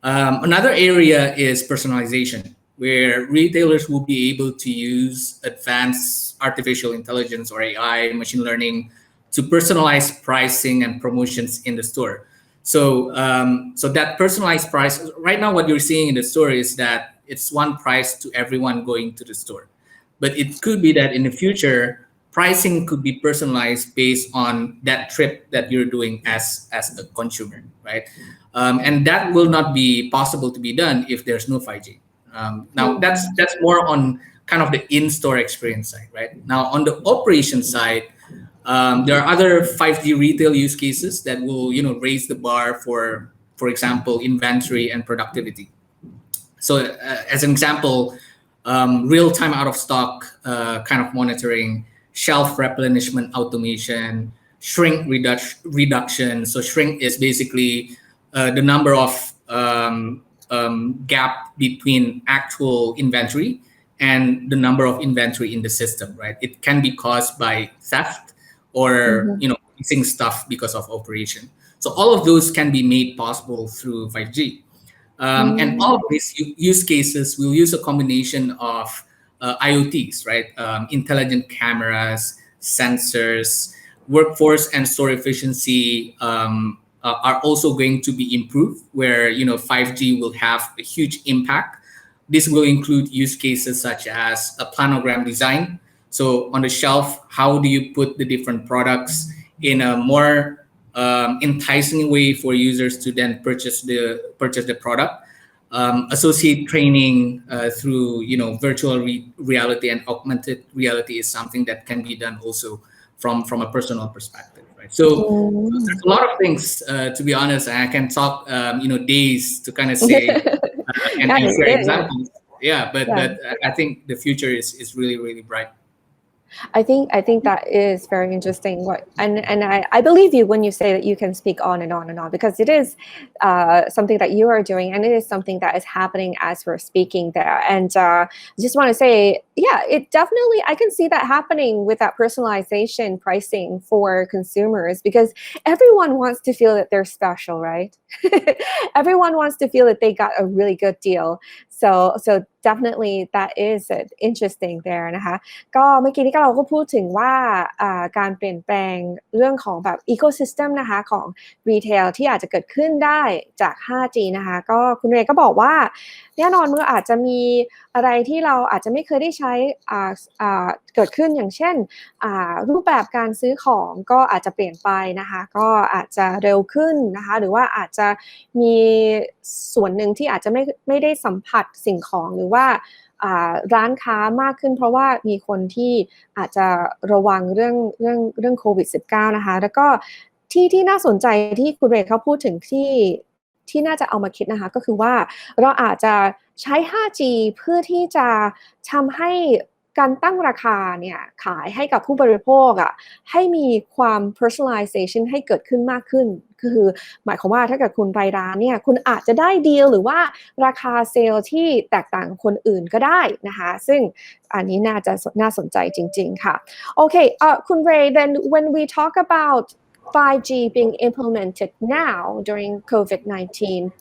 Another area is personalization, where retailers will be able to use advanced artificial intelligence or AI, machine learning, to personalize pricing and promotions in the store. So that personalized price, right now what you're seeing in the store is that it's one price to everyone going to the store. But it could be that in the future, pricing could be personalized based on that trip that you're doing as a consumer, right? And that will not be possible to be done if there's no 5G. Now that's more on kind of the in-store experience side, right? Now on the operation side, there are other 5G retail use cases that will, raise the bar for example, inventory and productivity. So as an example, real-time out-of-stock kind of monitoring, shelf replenishment automation, shrink reduction. So shrink is basically the number of gap between actual inventory and the number of inventory in the system, right? It can be caused by theft or missing stuff because of operation. So all of those can be made possible through 5G. And all of these use cases will use a combination of IoTs, right? Intelligent cameras, sensors, workforce and store efficiency are also going to be improved, where 5G will have a huge impact. This will include use cases such as a planogram design. So on the shelf, how do you put the different products in a more enticing way for users to then purchase the product? Associate training through virtual reality and augmented reality is something that can be done also from a personal perspective, right? So there's a lot of things, to be honest. I can talk days to kind of say and share examples. Yeah, but I think the future is really, really bright. I think that is very interesting. And I believe you when you say that you can speak on and on and on, because it is something that you are doing, and it is something that is happening as we're speaking there. And I just want to say, yeah, it definitely, I can see that happening with that personalization pricing for consumers, because everyone wants to feel that they're special, right? Everyone wants to feel that they got a really good deal. So definitely that is interesting there นะคะ ก็เมื่อกี้นี้เราก็พูดถึงว่าการเปลี่ยนแปลงเรื่องของแบบ ecosystem นะคะของ retail ที่อาจจะเกิดขึ้นได้จาก 5G นะคะก็คุณเรย์ก็บอกว่าแน่นอนมันอาจจะมีอะไรที่เราอาจจะไม่เคยได้ใช้เกิดขึ้นอย่างเช่นรูปแบบการซื้อของก็อาจจะเปลี่ยนไปนะคะก็อาจจะเร็วขึ้นนะคะหรือว่าอาจจะมีส่วนหนึ่งที่อาจจะไม่ได้สัมผัสสิ่งของหรือว่าร้านค้ามากขึ้นเพราะว่ามีคนที่อาจจะระวังเรื่องโควิด -19 นะคะแล้วก็ที่น่าสนใจที่คุณเรย์เขาพูดถึงที่น่าจะเอามาคิดนะคะก็คือว่าเราอาจจะใช้ 5G เพื่อที่จะทำให้การตั้งราคาเนี่ยขายให้กับผู้บริโภคให้มีความ personalization ให้เกิดขึ้นมากขึ้นคือหมายความว่าถ้าเกิดคุณไปร้านเนี่ยคุณอาจจะได้ดีลหรือว่าราคาเซลล์ที่แตกต่างกับคนอื่นก็ได้นะคะซึ่งอันนี้น่าสนใจจริงๆค่ะโอเคคุณเรย์ then when we talk about 5G being implemented now during COVID-19.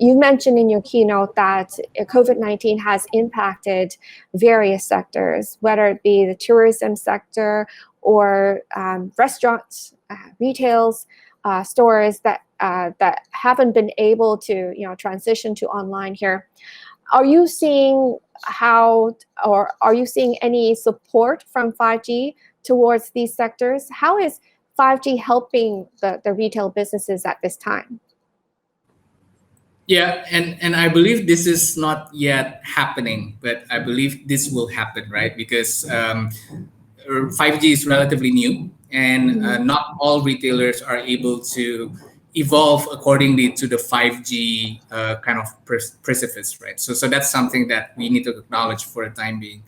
You mentioned in your keynote that COVID-19 has impacted various sectors, whether it be the tourism sector or restaurants, retails, stores that haven't been able to transition to online here. Are you seeing are you seeing any support from 5G towards these sectors? How is 5G helping the retail businesses at this time? Yeah, and I believe this is not yet happening, but I believe this will happen, right? Because 5G is relatively new, and not all retailers are able to evolve accordingly to the 5G kind of precipice, right? So that's something that we need to acknowledge for the time being.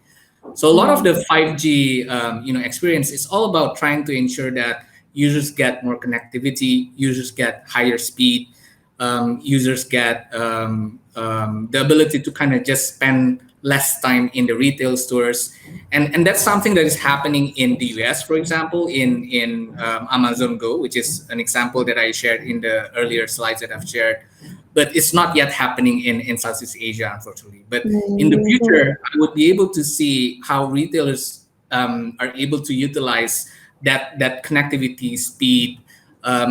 So a lot of the 5G experience is all about trying to ensure that users get more connectivity, users get higher speed, users get the ability to kind of just spend less time in the retail stores, and that's something that is happening in the US, for example, in Amazon Go, which is an example that I shared in the earlier slides that I've shared. But it's not yet happening in Southeast Asia, unfortunately. But in the future, I would be able to see how retailers are able to utilize that connectivity, speed,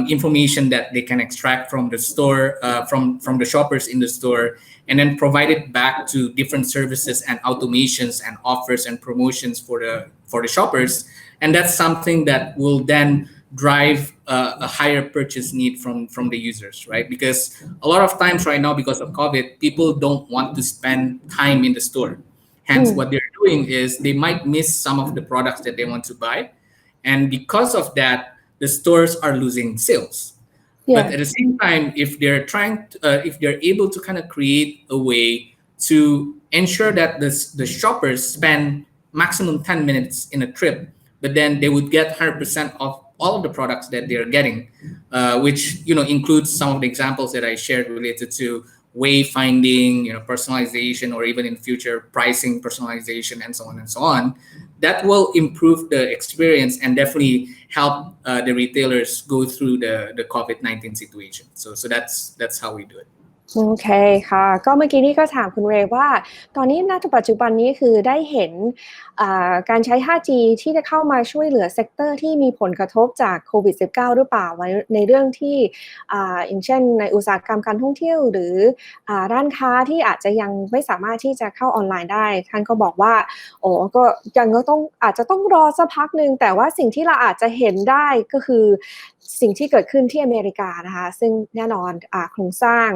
information that they can extract from the store, from the shoppers in the store, and then provide it back to different services and automations and offers and promotions for the shoppers. And that's something that will then drive a higher purchase need from the users, right? Because a lot of times right now, because of COVID, people don't want to spend time in the store. Hence, what they're doing is they might miss some of the products that they want to buy. And because of that, the stores are losing sales. Yeah. But at the same time, if they're if they're able to kind of create a way to ensure that the shoppers spend maximum 10 minutes in a trip, but then they would get 100% of all of the products that they're getting, which includes some of the examples that I shared related to wayfinding, personalization, or even in future pricing personalization, and so on and so on. That will improve the experience and definitely help the retailers go through the COVID-19 situation. So that's how we do it. โอเคค่ะก็เมื่อกี้นี้ก็ถามคุณเรย์ว่าตอนนี้ณปัจจุบันนี้คือได้เห็นการใช้ 5G ที่จะเข้ามาช่วยเหลือเซกเตอร์ที่มีผลกระทบจากโควิด -19 หรือเปล่าในเรื่องที่อย่างเช่นในอุตสาหกรรมการท่องเที่ยวหรือร้านค้าที่อาจจะยังไม่สามารถที่จะเข้าออนไลน์ได้ท่านก็บอกว่าก็ยังอาจจะต้องรอสักพักนึงแต่ว่าสิ่งที่เราอาจจะเห็นได้ก็คือสิ่งที่เกิดขึ้นที่อเมริกานะคะซึ่งแน่นอนโครงสร้าง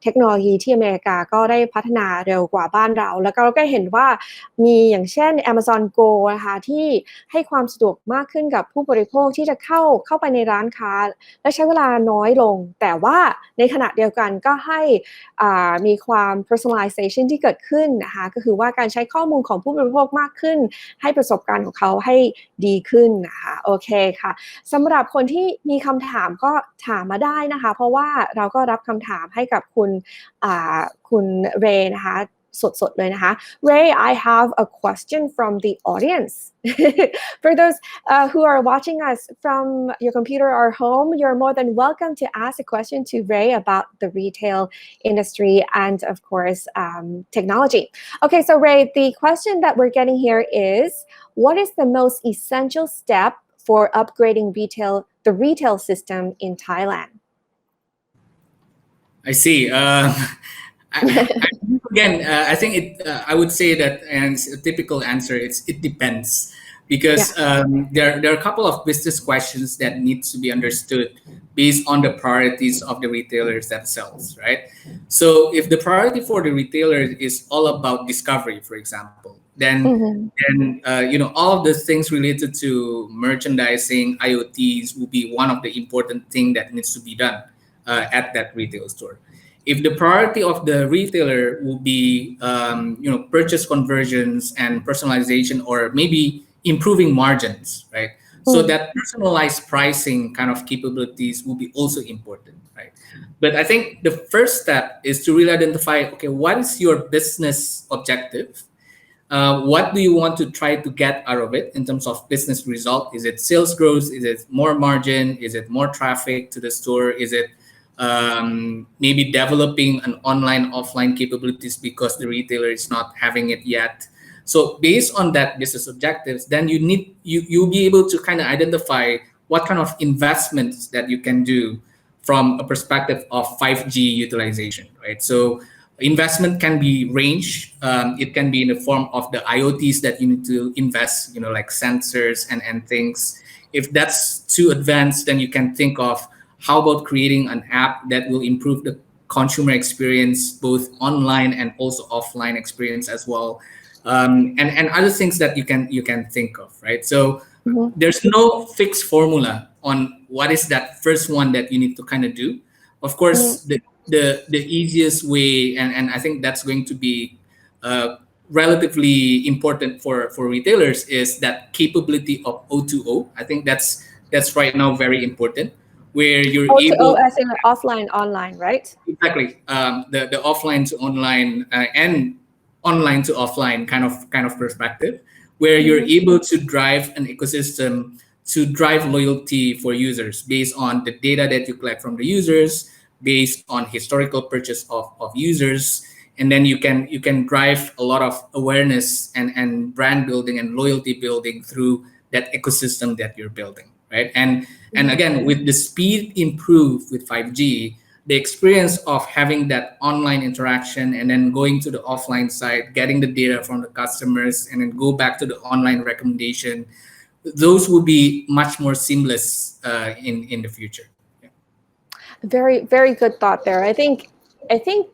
เทคโนโลยีที่อเมริกาก็ได้พัฒนาเร็วกว่าบ้านเราแล้วก็เราก็เห็นว่ามีอย่างเช่น Amazon Go นะคะที่ให้ความสะดวกมากขึ้นกับผู้บริโภคที่จะเข้าไปในร้านค้าและใช้เวลาน้อยลงแต่ว่าในขณะเดียวกันก็ให้มีความ personalization ที่เกิดขึ้นนะคะก็คือว่าการใช้ข้อมูลของผู้บริโภคมากขึ้นให้ประสบการณ์ของเขาให้ดีขึ้นนะคะโอเคค่ะสำหรับคนที่มีคำถามก็ถามมาได้นะคะเพราะว่าเราก็รับคำถามให้กับคุณเรย์นะคะสดๆเลยนะคะ Ray I have a question from the audience for those who are watching us from your computer or home you're more than welcome to ask a question to Ray about the retail industry and of course technology okay so Ray the question that we're getting here is what is the most essential step for upgrading the retail system in Thailand? I see. I think I would say that, and it's a typical answer. It depends, because there are a couple of business questions that need to be understood based on the priorities of the retailers themselves, right? So if the priority for the retailer is all about discovery, for example, then all of the things related to merchandising, IoTs will be one of the important thing that needs to be done at that retail store. If the priority of the retailer will be purchase conversions and personalization, or maybe improving margins, right? So that personalized pricing kind of capabilities will be also important, right? But I think the first step is to really identify, okay, what is your business objective? What do you want to try to get out of it in terms of business result? Is it sales growth? Is it more margin? Is it more traffic to the store? Is it maybe developing an online offline capabilities because the retailer is not having it yet? So based on that business objectives, then you'll be able to kind of identify what kind of investments that you can do from a perspective of 5G utilization, right? So investment can be range. It can be in the form of the IoTs that you need to invest, like sensors and things. If that's too advanced, then you can think of how about creating an app that will improve the consumer experience, both online and also offline experience as well, and other things that you can think of, right? So there's no fixed formula on what is that first one that you need to kind of do. Of course, the easiest way, and I think that's going to be relatively important for retailers, is that capability of O2O. I think that's right now very important, where you're O2O able as in offline, online, right? Exactly. The offline to online and online to offline kind of perspective, where you're able to drive an ecosystem to drive loyalty for users based on the data that you collect from the users, based on historical purchase of users, and then you can drive a lot of awareness and brand building and loyalty building through that ecosystem that you're building, right? And again, with the speed improved with 5G, the experience of having that online interaction and then going to the offline side, getting the data from the customers, and then go back to the online recommendation, those will be much more seamless in the future. Yeah. Very, very good thought there. I think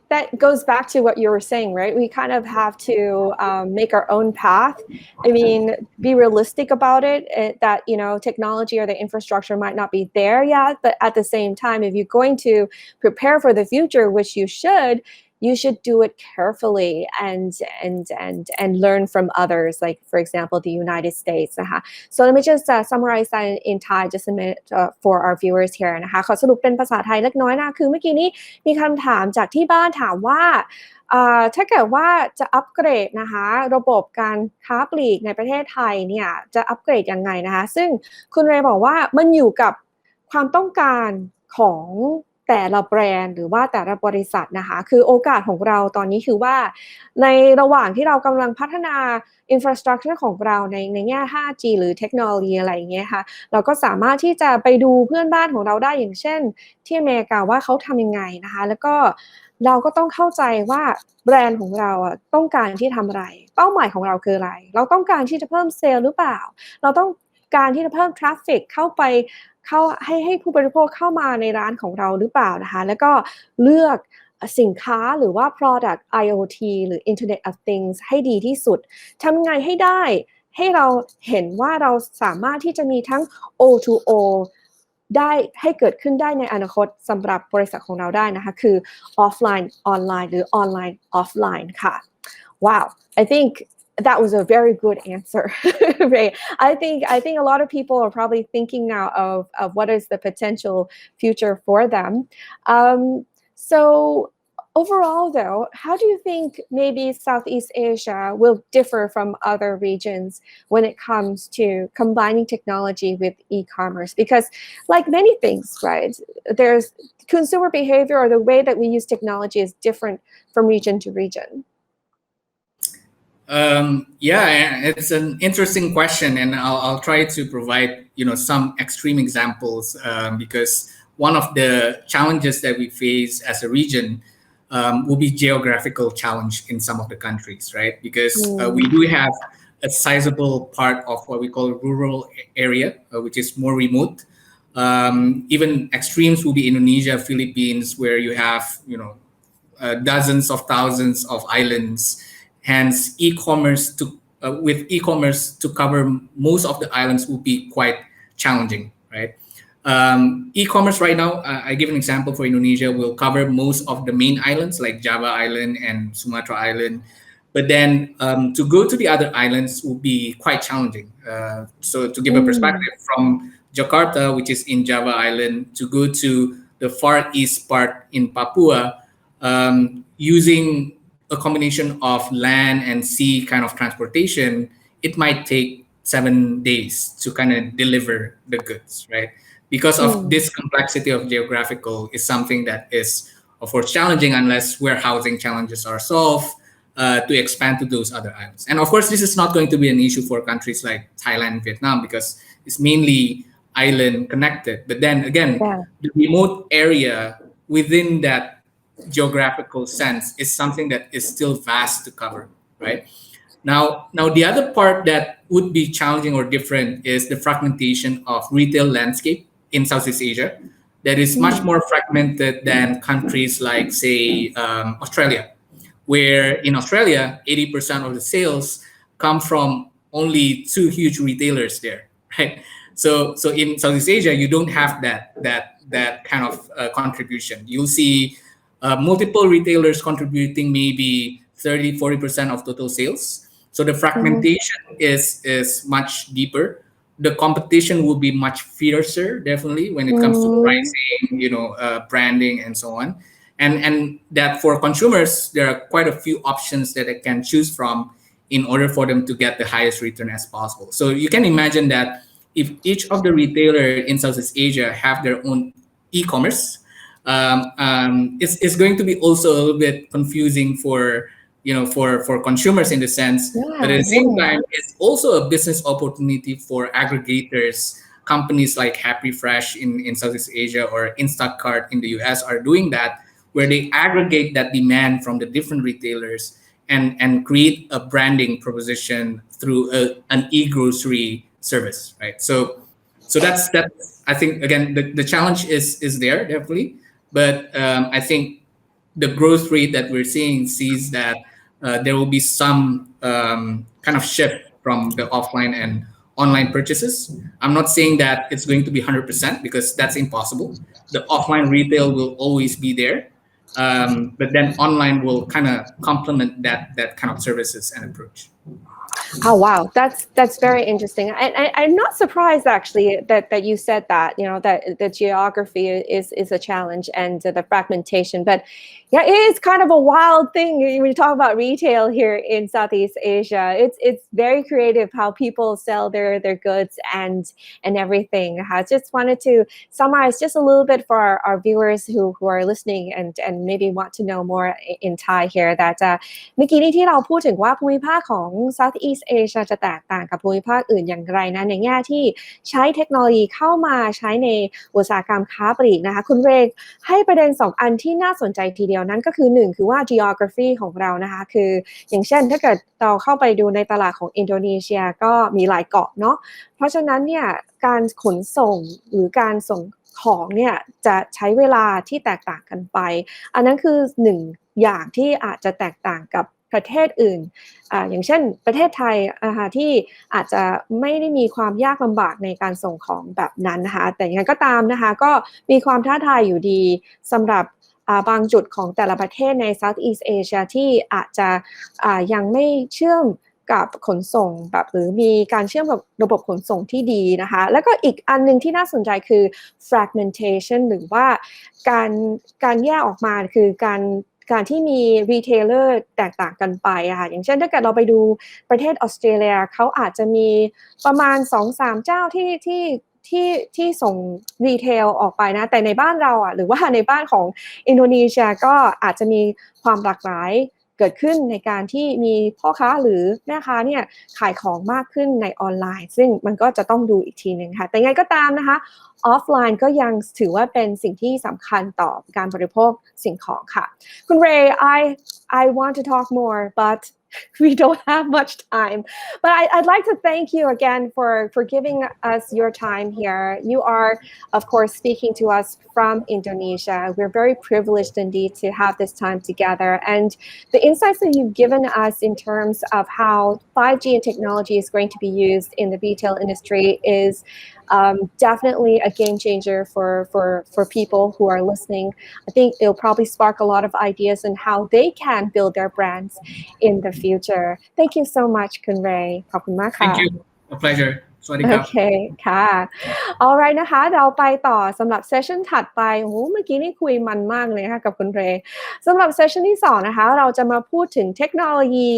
that goes back to what you were saying, right? We kind of have to make our own path. I mean, be realistic about it, that, technology or the infrastructure might not be there yet, but at the same time, if you're going to prepare for the future, which you should do it carefully and learn from others, like, for example, the United States. So let me just summarize that in Thai just a minute for our viewers here นะคะขอสรุปเป็นภาษาไทยเล็กน้อยนะคือเมื่อกี้นี้มีคำถามจากที่บ้านถามว่าถ้าเกิดว่าจะอัปเกรดนะคะระบบการค้าปลีกในประเทศไทยเนี่ยจะอัปเกรดยังไงนะคะซึ่งคุณเรย์บอกว่ามันอยู่กับความต้องการของ แต่ละแบรนด์หรือว่าแต่ละบริษัทนะคะคือโอกาสของเราตอนนี้คือว่าในระหว่างที่เรากำลังพัฒนา infrastructure ของเราในแง่ 5G หรือเทคโนโลยีอะไรอย่างเงี้ยค่ะเราก็สามารถที่จะไปดูเพื่อนบ้านของเราได้อย่างเช่นที่อเมริกาว่าเขาทำยังไงนะคะแล้วก็เราก็ต้องเข้าใจว่าแบรนด์ของเราต้องการที่ทำอะไรเป้าหมายของเราคืออะไรเราต้องการที่จะเพิ่มเซลล์หรือเปล่าเราต้องการที่จะเพิ่มทราฟฟิกเข้าให้ผู้บริโภคเข้ามาในร้านของเราหรือเปล่านะคะแล้วก็เลือกสินค้าหรือว่า product IoT หรือ Internet of Things ให้ดีที่สุดทำไงให้ได้ให้เราเห็นว่าเราสามารถที่จะมีทั้ง O2O ได้ให้เกิดขึ้นได้ในอนาคตสำหรับบริษัทของเราได้นะคะคือ offline online หรือ online offline ค่ะ Wow I think that was a very good answer Ray I think a lot of people are probably thinking now of what is the potential future for them so overall though how do you think maybe Southeast Asia will differ from other regions when it comes to combining technology with e-commerce because like many things right there's consumer behavior or the way that we use technology is different from region to region yeah, it's an interesting question, and I'll try to provide some extreme examples because one of the challenges that we face as a region will be geographical challenge in some of the countries, right? Because we do have a sizable part of what we call rural area, which is more remote. Even extremes will be Indonesia, Philippines, where you have dozens of thousands of islands. Hence, with e-commerce to cover most of the islands will be quite challenging, right? E-commerce right now, I give an example for Indonesia, will cover most of the main islands like Java Island and Sumatra Island. But then to go to the other islands will be quite challenging. So to give a perspective, from Jakarta, which is in Java Island, to go to the far east part in Papua, using a combination of land and sea kind of transportation, it might take 7 days to kind of deliver the goods, right? Because of this complexity of geographical is something that is, of course, challenging unless warehousing challenges are solved to expand to those other islands. And of course, this is not going to be an issue for countries like Thailand and Vietnam because it's mainly island connected. But then again, the remote area within that geographical sense is something that is still vast to cover, right? Now the other part that would be challenging or different is the fragmentation of retail landscape in Southeast Asia that is much more fragmented than countries like, say, Australia, where in Australia, 80% of the sales come from only 2 huge retailers there, right? So in Southeast Asia, you don't have that kind of contribution. You'll see multiple retailers contributing maybe 30-40% of total sales. So the fragmentation is much deeper. The competition will be much fiercer, definitely, when it comes to pricing, branding, and so on. And that for consumers, there are quite a few options that they can choose from in order for them to get the highest return as possible. So you can imagine that if each of the retailers in Southeast Asia have their own e-commerce, it's going to be also a little bit confusing for consumers in the sense, but at the same time, it's also a business opportunity for aggregators. Companies like Happy Fresh in Southeast Asia or Instacart in the US are doing that, where they aggregate that demand from the different retailers and create a branding proposition through an e-grocery service, right? So that's I think again the challenge is there definitely. But I think the growth rate that we're sees that there will be some kind of shift from the offline and online purchases. I'm not saying that it's going to be 100% because that's impossible. The offline retail will always be there, but then online will kind of complement that kind of services and approach. Oh wow, that's very interesting. I'm not surprised actually that you said that. You know that the geography is a challenge and the fragmentation. But yeah, it is kind of a wild thing when you talk about retail here in Southeast Asia. It's very creative how people sell their goods and everything. I just wanted to summarize just a little bit for our viewers who are listening and maybe want to know more in Thai here. That เมื่อกี้นี้ที่เราพูดถึงว่าภูมิภาคของ Southeast Asia จะแตกต่างกับภูมิภาคอื่นอย่างไรนะในแง่ที่ใช้เทคโนโลยีเข้ามาใช้ในอุตสาหกรรมค้าปลีกนะคะคุณเรย์ให้ประเด็น2อันที่น่าสนใจทีเดียวนั้นก็คือ1คือว่า geography ของเรานะคะคืออย่างเช่นถ้าเกิดเราเข้าไปดูในตลาดของอินโดนีเซียก็มีหลายเกาะเนาะเพราะฉะนั้นเนี่ยการขนส่งหรือการส่งของเนี่ยจะใช้เวลาที่แตกต่างกันไปอันนั้นคือ1อย่างที่อาจจะแตกต่างกับประเทศอื่นอย่างเช่นประเทศไทยนะคะที่อาจจะไม่ได้มีความยากลำบากในการส่งของแบบนั้นนะคะแต่ยังไงก็ตามนะคะก็มีความท้าทายอยู่ดีสำหรับบางจุดของแต่ละประเทศใน Southeast Asia ที่อาจจะยังไม่เชื่อมกับขนส่งแบบหรือมีการเชื่อมกับระบบขนส่งที่ดีนะคะแล้วก็อีกอันนึงที่น่าสนใจคือ fragmentation หรือว่าการแยกออกมาคือการที่มีรีเทลเลอร์แตกต่างกันไปอะค่ะอย่างเช่นถ้าเกิดเราไปดูประเทศออสเตรเลียเขาอาจจะมีประมาณ 2-3 เจ้าที่ส่งรีเทลออกไปนะแต่ในบ้านเราหรือว่าในบ้านของอินโดนีเซียก็อาจจะมีความหลากหลายเกิดขึ้นในการที่มีพ่อค้าหรือแม่ค้าเนี่ยขายของมากขึ้นในออนไลน์ซึ่งมันก็จะต้องดูอีกทีนึงค่ะแต่ไงก็ตามนะคะออฟไลน์ก็ยังถือว่าเป็นสิ่งที่สำคัญต่อการบริโภคสิ่งของค่ะคุณเรย์ I want to talk more but we don't have much time but I'd like to thank you again for giving us your time here. You are of course speaking to us from Indonesia. We're very privileged indeed to have this time together and the insights that you've given us in terms of how 5G and technology is going to be used in the retail industry is definitely a game changer for people who are listening. I think it'll probably spark a lot of ideas on how they can build their brands in the future. Thank you so much คุณเรย์ขอบคุณมากค่ะ Thank you. A pleasure. สวัสดีครับ โอเคค่ะ alright นะคะเราไปต่อสำหรับเซสชั่นถัดไปโอ้โหเมื่อกี้นี่คุยมันมากเลยค่ะกับคุณเรย์สำหรับเซสชั่นที่2นะคะเราจะมาพูดถึงเทคโนโลยี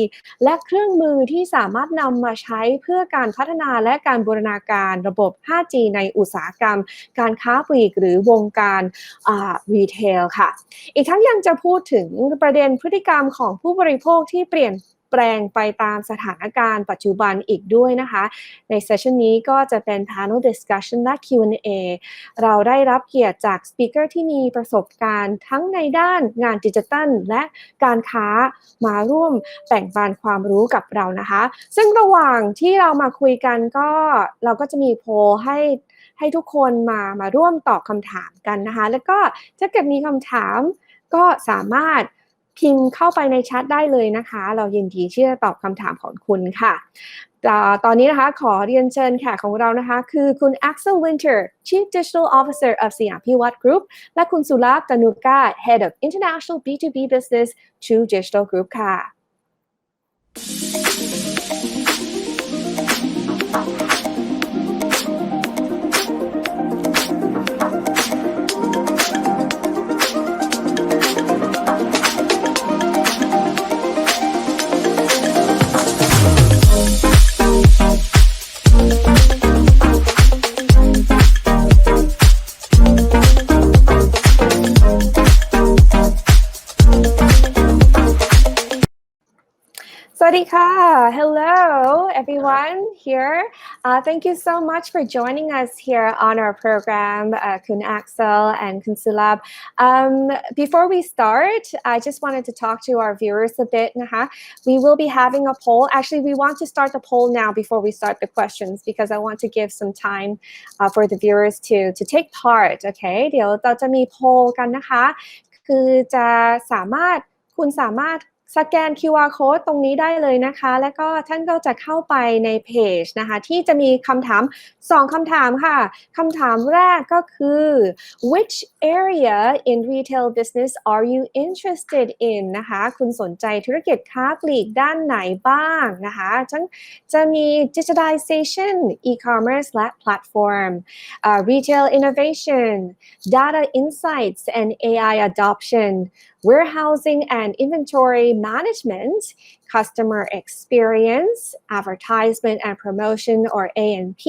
และเครื่องมือที่สามารถนำมาใช้เพื่อการพัฒนาและการบูรณาการระบบ 5G ในอุตสาหกรรมการค้าปลีกหรือวงการรีเทลค่ะอีกทั้งยังจะพูดถึงประเด็นพฤติกรรมของผู้บริโภคที่เปลี่ยนแปลงไปตามสถานการณ์ปัจจุบันอีกด้วยนะคะในเซสชันนี้ก็จะเป็น panel discussion และ Q&A เราได้รับเกียรติจากสปีกเกอร์ที่มีประสบการณ์ทั้งในด้านงานดิจิทัลและการค้ามาร่วมแบ่งปันความรู้กับเรานะคะซึ่งระหว่างที่เรามาคุยกันก็เราก็จะมีโพลให้ทุกคนมาร่วมตอบคำถามกันนะคะแล้วก็ถ้าเกิดมีคำถามก็สามารถพิมพ์เข้าไปในแชทได้เลยนะคะเรายินดีที่จะตอบคำถามของคุณค่ะตอนนี้นะคะขอเรียนเชิญแขกของเรานะคะคือคุณ Axel Winter Chief Digital Officer of สยามพิวัตร Group และคุณสุลาภ Dhanuka Head of International B2B Business True Digital Group ค่ะ Swadika. Hello, everyone here. Thank you so much for joining us here on our program, Kun Axel and Kun Sulabh. Before we start, I just wanted to talk to our viewers a bit. We will be having a poll. Actually, we want to start the poll now before we start the questions because I want to give some time for the viewers to take part. Okay, เดี๋ยวเราจะมี poll กันนะคะคือจะคุณสามารถ สแกน QR code ตรงนี้ได้เลยนะคะแล้วก็ท่านก็จะเข้าไปในเพจนะคะที่จะมีคำถาม2คำถามค่ะคำถามแรกก็คือ which area in retail business are you interested in นะคะคุณสนใจธุรกิจค้าปลีกด้านไหนบ้างนะคะจะมี digitalization e-commerce และ platform retail innovation data insights and AI adoption warehousing and inventory management, customer experience, advertisement and promotion or A&P,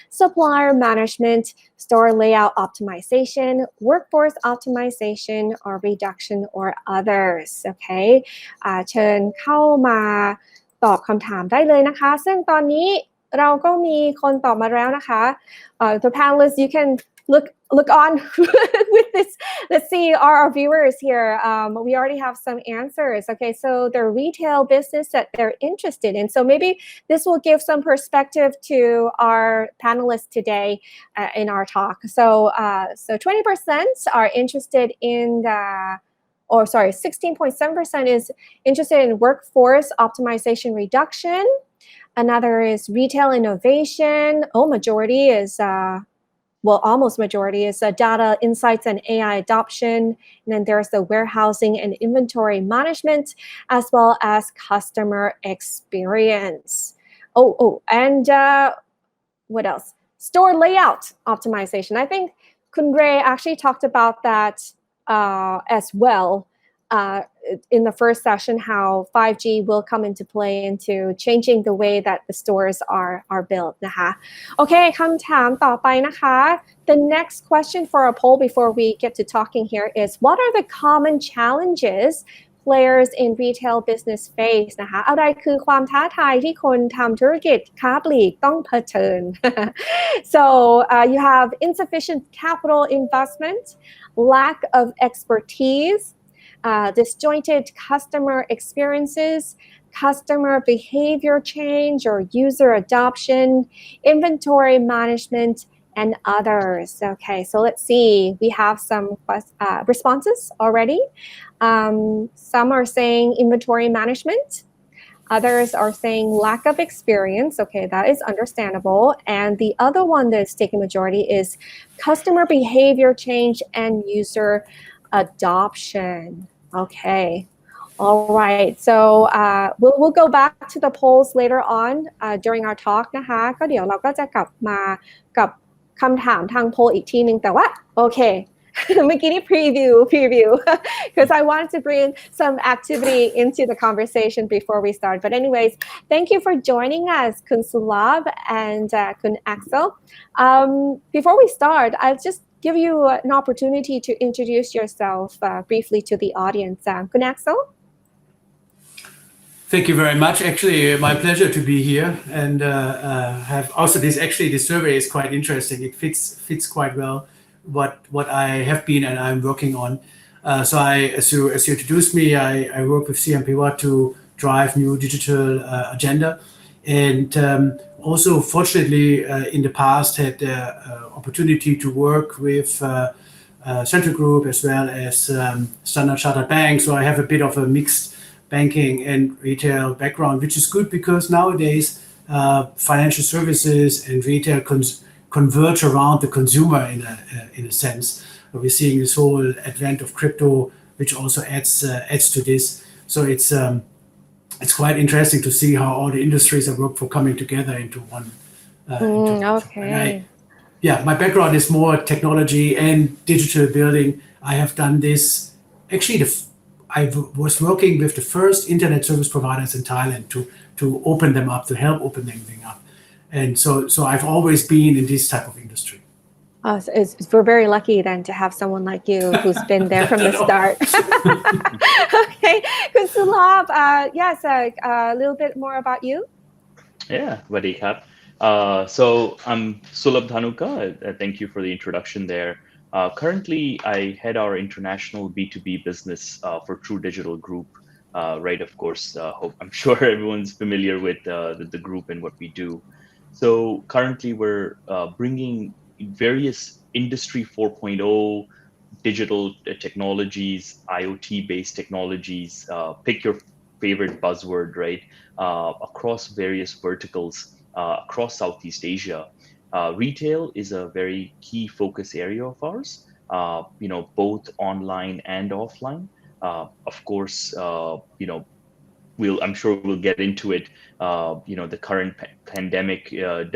supplier management, store layout optimization, workforce optimization or reduction or others. Okay เชิญเข้ามาตอบคำถามได้เลยนะคะซึ่งตอนนี้เราก็มีคนตอบมาแล้วนะคะ the panelists you can look on with this. Let's see our viewers here. We already have some answers. Okay, so the retail business that they're interested in. So maybe this will give some perspective to our panelists today in our talk. So 20% are interested in the, or sorry, 16.7% is interested in workforce optimization reduction. Another is retail innovation. Majority is almost majority is data insights and AI adoption. And then there's the warehousing and inventory management, as well as customer experience. And what else? Store layout optimization. I think Kun Ray actually talked about that as well. In the first session, how 5G will come into play into changing the way that the stores are built นะคะ Okay คำถามต่อไปนะคะ The next question for a poll before we get to talking here is what are the common challenges players in retail business face นะคะอะไรคือความท้าทายที่คนทำธุรกิจค้าปลีกต้องเผชิญ So you have insufficient capital investment, lack of expertise, disjointed customer experiences, customer behavior change or user adoption, inventory management, and others. Okay, so let's see. We have some responses already. Some are saying inventory management. Others are saying lack of experience. Okay, that is understandable. And the other one that's taking majority is customer behavior change and user adoption. Okay. All right. So we'll go back to the polls later on during our talk นะคะก็เดี๋ยวเราก็จะกลับมากับคำถามทางโพลอีกทีนึงแต่ว่าโอเค เมื่อกี้นี่ preview because I wanted to bring some activity into the conversation before we start. But anyways, thank you for joining us, Kun Sulabh and Kun Axel. Before we start, I'll just give you an opportunity to introduce yourself briefly to the audience. Kun Axel? Thank you very much. Actually, my pleasure to be here and have also this survey is quite interesting. It fits quite well what I have been and I'm working on. So as you introduced me, I work with CMPWA to drive new digital agenda. And also, fortunately, in the past, had the opportunity to work with Central Group as well as Standard Chartered Bank. So I have a bit of a mixed banking and retail background, which is good because nowadays financial services and retail converge around the consumer in a sense. We're seeing this whole advent of crypto, which also adds to this. So it's quite interesting to see how all the industries I work for coming together into one. Okay. My background is more technology and digital building. I have done this. Actually, I was working with the first internet service providers in Thailand to open them up, to help open them up. And so I've always been in this type of industry. We're very lucky then to have someone like you who's been there from the start. Okay, Kun Sulabh, yes, a little bit more about you. Yeah, Vadi Kap. So I'm Sulabh Dhanuka. Thank you for the introduction there. Currently, I head our international B2B business for True Digital Group. Right, of course, I'm sure everyone's familiar with the group and what we do. So currently, we're bringing various Industry 4.0 digital technologies, IoT-based technologies, pick your favorite buzzword, right? Across various verticals across Southeast Asia, retail is a very key focus area of ours. Both online and offline. Of course, I'm sure we'll get into it. The current pandemic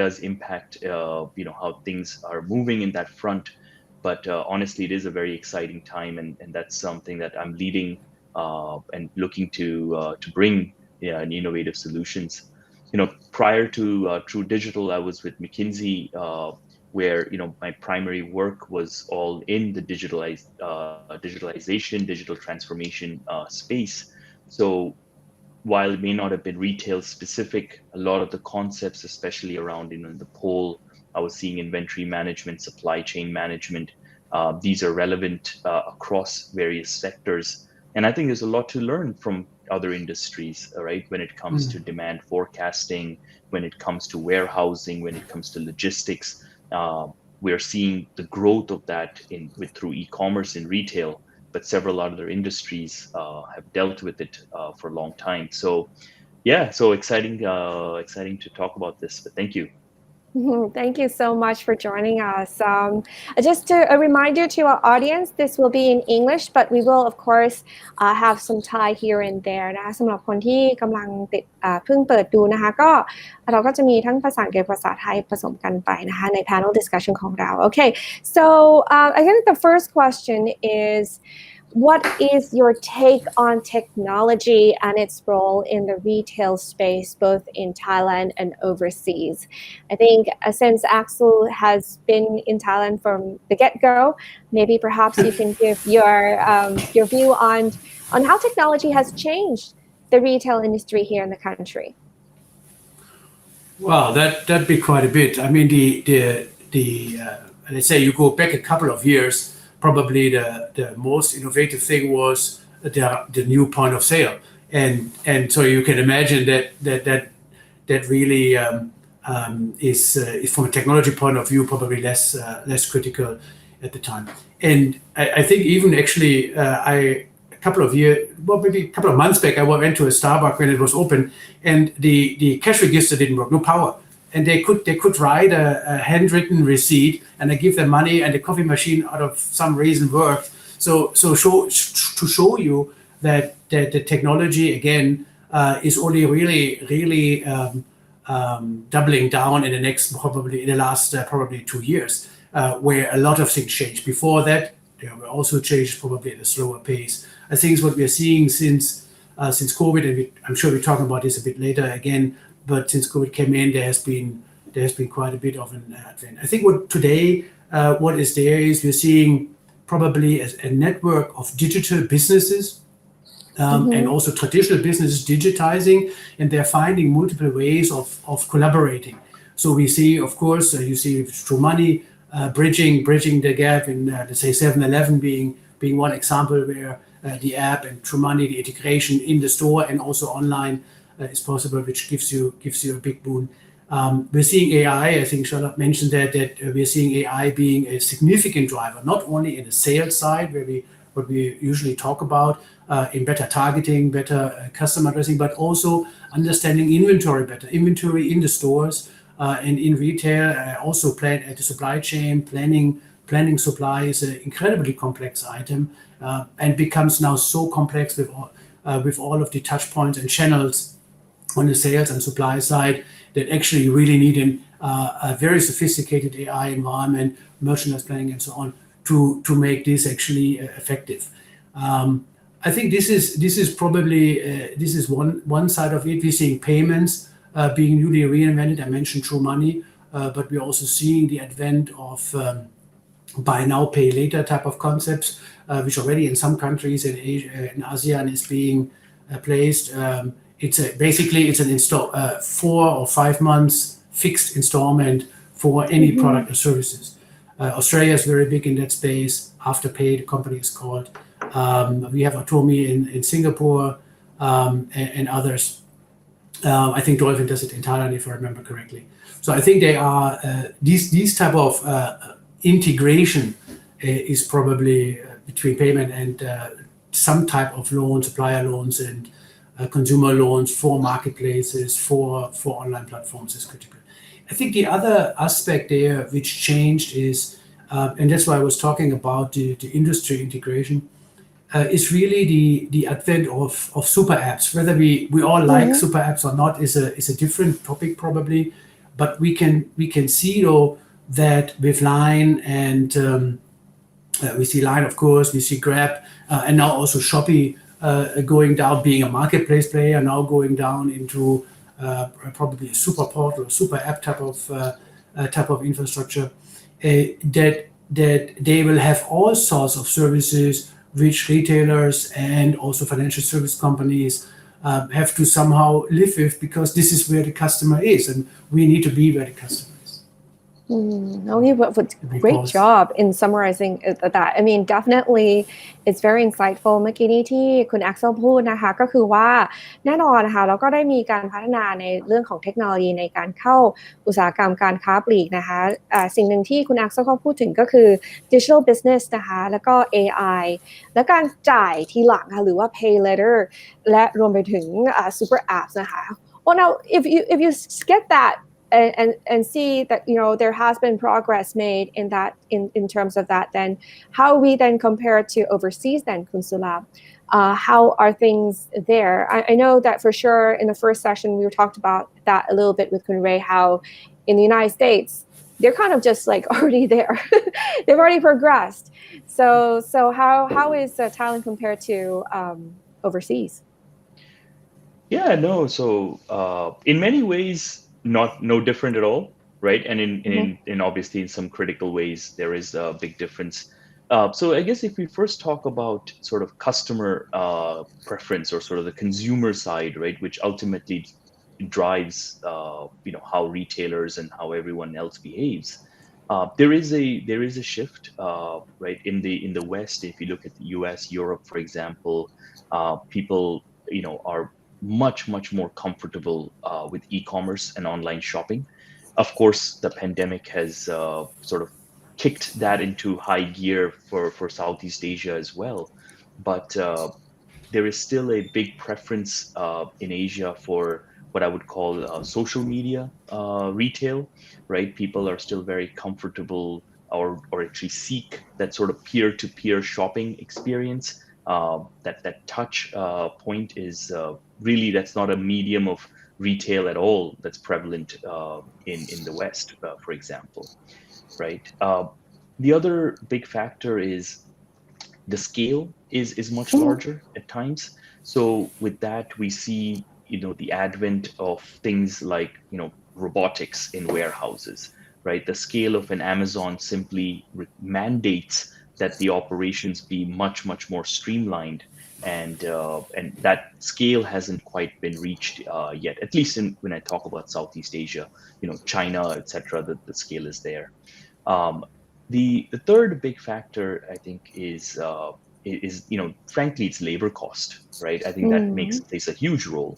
does impact, how things are moving in that front. But honestly, it is a very exciting time, and that's something that I'm leading and looking to bring innovative solutions. Prior to True Digital, I was with McKinsey, where my primary work was all in the digitalization, digital transformation space. So while it may not have been retail specific, a lot of the concepts, especially around the pole, I was seeing inventory management, supply chain management. These are relevant across various sectors, and I think there's a lot to learn from other industries, right? When it comes to demand forecasting, when it comes to warehousing, when it comes to logistics, we're seeing the growth of that through e-commerce in retail. But several other industries have dealt with it for a long time. So, yeah, so exciting to talk about this. But thank you. Thank you so much for joining us. Just a reminder to our audience, this will be in English, but we will, of course, have some Thai here and there นะคะสำหรับคนที่กำลังเพิ่งเปิดดูนะคะก็เราก็จะมีทั้งภาษาอังกฤษภาษาไทยผสมกันไปนะคะใน panel discussion ของเรา Okay, so I think the first question is, what is your take on technology and its role in the retail space, both in Thailand and overseas? I think since Axel has been in Thailand from the get-go, maybe perhaps you can give your view on how technology has changed the retail industry here in the country. Well, that'd be quite a bit. I mean, let's say you go back a couple of years. Probably the most innovative thing was the new point of sale, and so you can imagine that really is from a technology point of view probably less critical at the time. And I think even actually maybe a couple of months back, I went to a Starbucks when it was open, and the cash register didn't work, no power. And they could write a handwritten receipt, and I give them money, and the coffee machine, out of some reason, worked. So to show you that the technology again is only really doubling down in the last 2 years, where a lot of things changed. Before that, they were also changed probably at a slower pace. I think what we are seeing since COVID, and I'm sure we're talking about this a bit later again. But since COVID came in, there has been quite a bit of an advent. I think what is there is we're seeing probably a network of digital businesses and also traditional businesses digitizing, and they're finding multiple ways of collaborating. So we see, of course, you see True Money bridging the gap in, let's say, 7-Eleven being one example where the app and True Money, the integration in the store and also online is possible, which gives you a big boon. We're seeing AI. I think Sulabh mentioned that we're seeing AI being a significant driver, not only in the sales side, what we usually talk about in better targeting, better customer addressing, but also understanding inventory in the stores and in retail. Also plan at the supply chain, planning supply is an incredibly complex item and becomes now so complex with all of the touch points and channels on the sales and supply side that actually you really need a very sophisticated AI environment, merchandise planning and so on to make this actually effective. I think this is probably this is one side of it. We're seeing payments being newly reinvented. I mentioned True Money, but we're also seeing the advent of buy now, pay later type of concepts, which already in some countries in Asia, in ASEAN is being placed. It's an 4 or 5 months fixed installment for any product or services. Australia is very big in that space. Afterpay, the company is called. We have Atomi in Singapore and others. I think Dolphin does it in Thailand, if I remember correctly. So I think they are these type of integration is probably between payment and some type of loan, supplier loans, and consumer loans, for marketplaces, for online platforms is critical. I think the other aspect there which changed is, and that's why I was talking about the industry integration, is really the advent of super apps. Whether we all like super apps or not is a different topic probably, but we can see though that with Line and we see Line, of course, we see Grab, and now also Shopee going down, being a marketplace player, now going down into probably a super portal, super app type of infrastructure, that they will have all sorts of services which retailers and also financial service companies have to somehow live with, because this is where the customer is, and we need to be where the customer is. No, you did a great job in summarizing that. I mean, definitely, it's very insightful. เมื่อกี้นี้ที่คุณ Axel พูดนะคะก็คือว่าแน่นอนนะคะเราก็ได้มีการพัฒนาในเรื่องของเทคโนโลยีในการเข้าอุตสาหกรรมการค้าปลีกนะคะสิ่งหนึ่งที่คุณ Axel เขาพูดถึงก็คือ digital business นะคะแล้วก็ AI และการจ่ายทีหลังค่ะหรือว่า pay later และรวมไปถึงsuper apps นะคะ Well, now if you get that and see that there has been progress made in that in terms of that, then how we then compare to overseas then, Kun Sulabh, how are things there? I know that for sure in the first session we talked about that a little bit with Kun Ray, how in the United States they're kind of just like already there. They've already progressed. So how is Thailand compared to overseas? Yeah, no. So in many ways, no different at all, right? And in obviously in some critical ways there is a big difference. So I guess if we first talk about sort of customer preference or sort of the consumer side, right, which ultimately drives how retailers and how everyone else behaves, there is a shift, right? In the West, if you look at the US, Europe, for example, people are much more comfortable with e-commerce and online shopping. Of course, the pandemic has sort of kicked that into high gear for Southeast Asia as well. But there is still a big preference in Asia for what I would call social media retail, right? People are still very comfortable or actually seek that sort of peer-to-peer shopping experience. That touch point is really, that's not a medium of retail at all that's prevalent in the West, for example, right? The other big factor is the scale is much larger at times. So with that, we see the advent of things like robotics in warehouses, right? The scale of an Amazon simply mandates that the operations be much more streamlined, and that scale hasn't quite been reached yet. At least when I talk about Southeast Asia, China, etc., the scale is there. The third big factor, I think, is frankly, it's labor cost, right? I think that plays a huge role.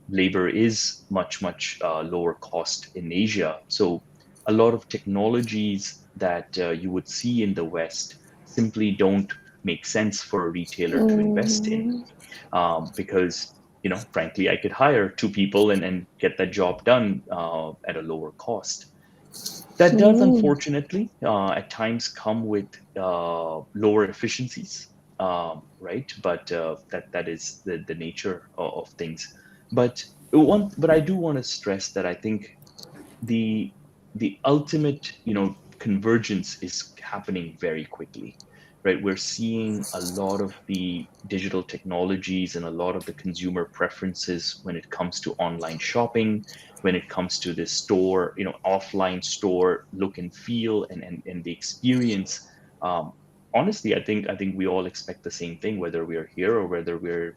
Labor is much lower cost in Asia, so a lot of technologies that you would see in the West simply don't make sense for a retailer to invest in, because frankly, I could hire 2 people and get that job done at a lower cost. That does unfortunately at times come with lower efficiencies, right? But that is the nature of things. But I do want to stress that I think the ultimate convergence is happening very quickly, right? We're seeing a lot of the digital technologies and a lot of the consumer preferences when it comes to online shopping, when it comes to the store, offline store look and feel and the experience. Honestly, I think we all expect the same thing, whether we're here or whether we're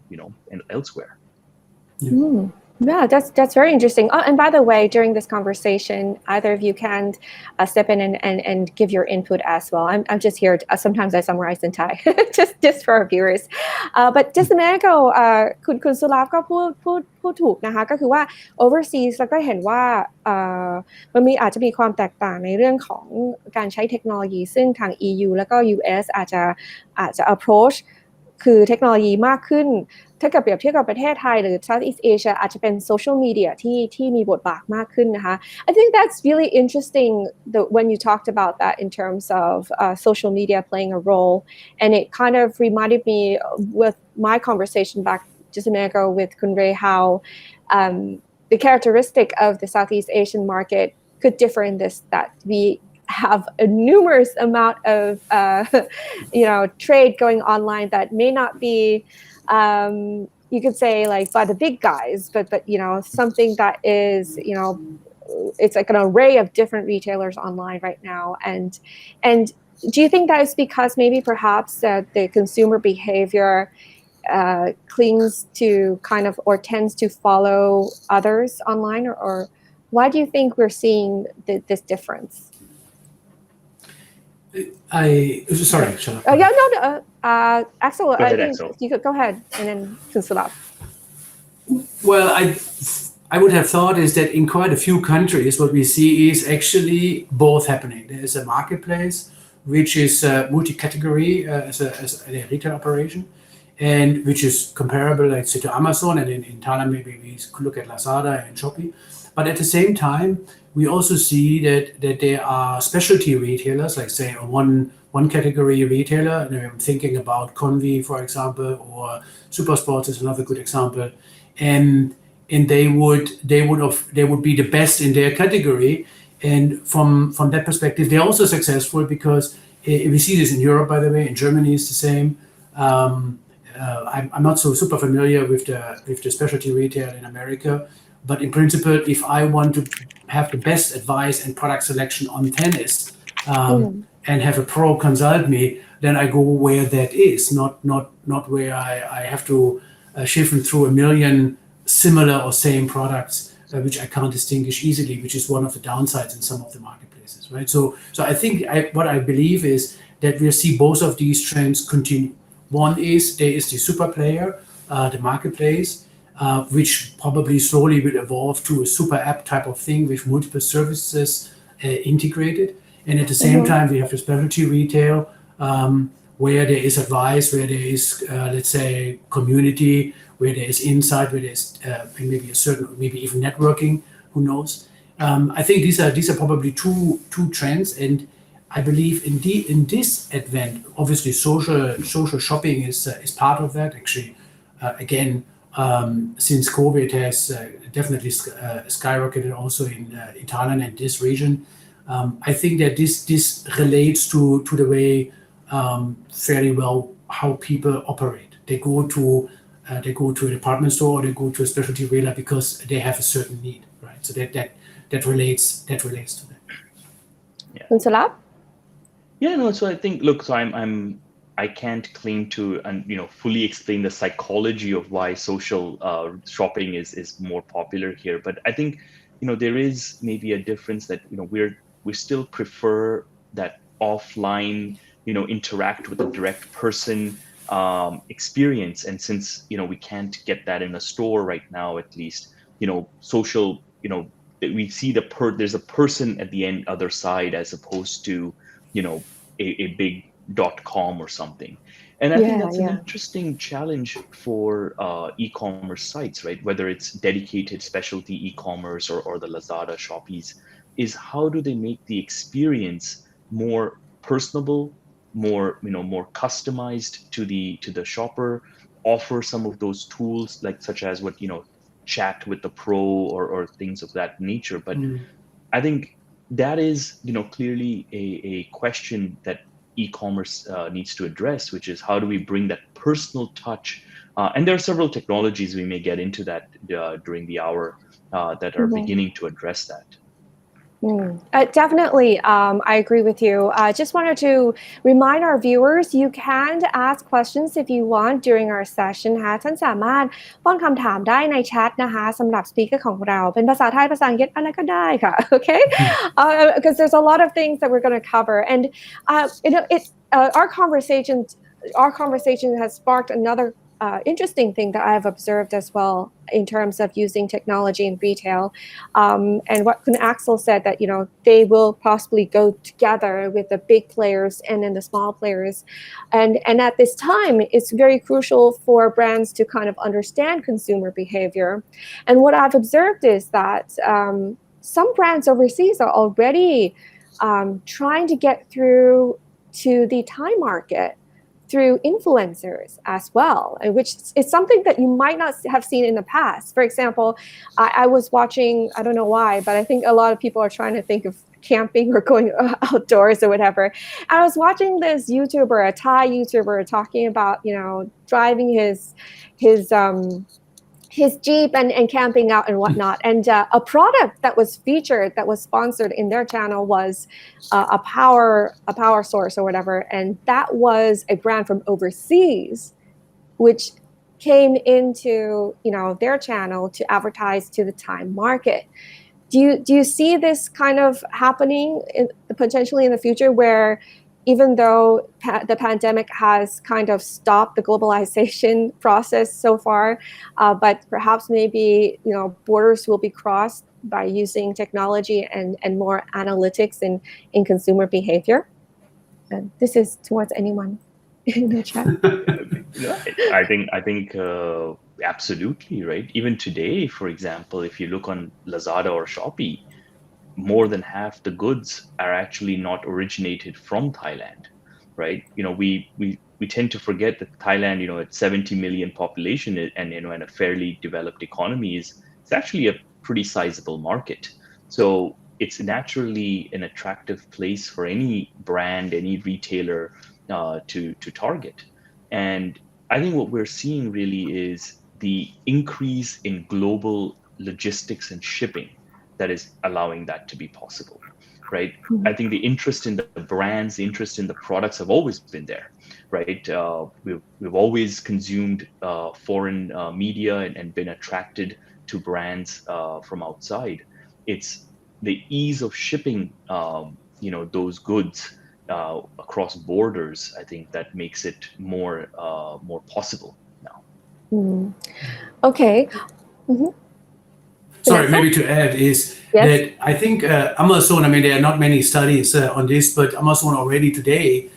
elsewhere. Yeah, that's very interesting. Oh, and by the way, during this conversation, either of you can step in and give your input as well. I'm just here. Sometimes I summarize in Thai, just for our viewers. But just a minute ago, คุณสุรัตน์ก็พูดถูกนะคะก็คือว่า overseas แล้วก็เห็นว่ามันอาจจะมีความแตกต่างในเรื่องของการใช้เทคโนโลยีซึ่งทาง EU แล้วก็ US อาจจะ approach คือเทคโนโลยีมากขึ้นถ้าเกิดเปรียบเทียบกับประเทศไทยหรือ Southeast Asia อาจจะเป็นโซเชียลมีเดียที่มีบทบาทมากขึ้นนะคะ I think that's really interesting when you talked about that in terms of social media playing a role and it kind of reminded me with my conversation back just a minute ago with Kun Ray how the characteristic of the Southeast Asian market could differ in this that we have a numerous amount of trade going online that may not be you could say like by the big guys but something that is it's like an array of different retailers online right now and do you think that is because maybe perhaps the consumer behavior clings to kind of or tends to follow others online or why do you think we're seeing this difference? Sorry, shut up. Axel, go ahead, I think Axel. you could go ahead and then Sulabh. Well, I would have thought is that in quite a few countries, what we see is actually both happening. There's a marketplace, which is multi-category as a retail operation, and which is comparable, like say, to Amazon, and in Thailand maybe we could look at Lazada and Shopee. But at the same time, we also see that there are specialty retailers, like say one category retailer, and I'm thinking about Convi, for example, or Supersports is another good example, and they would be the best in their category, and from that perspective, they're also successful because we see this in Europe, by the way, in Germany is the same. I'm not so super familiar with the specialty retail in America, but in principle, if I want to have the best advice and product selection on tennis and have a pro consult me, then I go where that is, not where I have to sift through a million similar or same products which I can't distinguish easily, which is one of the downsides in some of the marketplaces, right? So I think what I believe is that we'll see both of these trends continue. One is there is the super player, the marketplace, which probably slowly will evolve to a super app type of thing with multiple services integrated. And at the same time, we have the specialty retail where there is advice, where there is, let's say, community, where there is insight, where there is maybe even networking, who knows. I think these are probably two trends, and I believe in this advent, obviously social shopping is part of that. Actually, again, since COVID has definitely skyrocketed also in Thailand and this region, I think that this relates to the way fairly well how people operate. They go to a department store or they go to a specialty retailer because they have a certain need, right? So that relates to that. Sulabh? Yeah, no. So I think, look, so I can't claim to fully explain the psychology of why social shopping is more popular here, but I think there is maybe a difference that we still prefer that offline interact with a direct person experience, and since we can't get that in a store right now, at least social we see there's a person at the other side as opposed to a big .com or something. And I think that's an interesting challenge for e-commerce sites, right? Whether it's dedicated specialty e-commerce or the Lazada, Shopees, is how do they make the experience more personable, more customized to the shopper, offer some of those tools such as what chat with the pro or things of that nature. But I think that is clearly a question that e-commerce needs to address, which is how do we bring that personal touch, and there are several technologies we may get into that during the hour that are beginning to address that. Definitely, I agree with you. I just wanted to remind our viewers, you can ask questions if you want during our session นะคะท่านสามารถป้อนคำถามได้ในแชทนะคะสำหรับสปีกเกอร์ของเราเป็นภาษาไทยภาษาอังกฤษอะไรก็ได้ค่ะ okay because there's a lot of things that we're going to cover and our conversation has sparked another interesting thing that I've observed as well in terms of using technology in retail. And what Kun Axel said that, they will possibly go together with the big players and then the small players. And at this time, it's very crucial for brands to kind of understand consumer behavior. And what I've observed is that some brands overseas are already trying to get through to the Thai market through influencers as well, which is something that you might not have seen in the past. For example, I was watching, I don't know why, but I think a lot of people are trying to think of camping or going outdoors or whatever. I was watching this YouTuber, a Thai YouTuber, talking about, driving his Jeep and camping out and whatnot. And a product that was featured, that was sponsored in their channel was a power source or whatever. And that was a brand from overseas, which came into, their channel to advertise to the Thai market. Do you see this kind of happening potentially in the future, where even though the pandemic has kind of stopped the globalization process so far, but perhaps maybe, borders will be crossed by using technology and more analytics in consumer behavior? And this is towards anyone in the chat. I think absolutely, right? Even today, for example, if you look on Lazada or Shopee, more than half the goods are actually not originated from Thailand, right? We tend to forget that Thailand, at 70 million population and and a fairly developed economy, it's actually a pretty sizable market. So it's naturally an attractive place for any brand, any retailer to target. And I think what we're seeing really is the increase in global logistics and shipping that is allowing that to be possible, right? Mm-hmm. I think the interest in the brands, the interest in the products have always been there, right? We've always consumed foreign media and been attracted to brands from outside. It's the ease of shipping, those goods across borders, I think, that makes it more possible now. Mm. Okay. Mm-hmm. Sorry, maybe to add is that I think Amazon, there are not many studies on this, but Amazon already today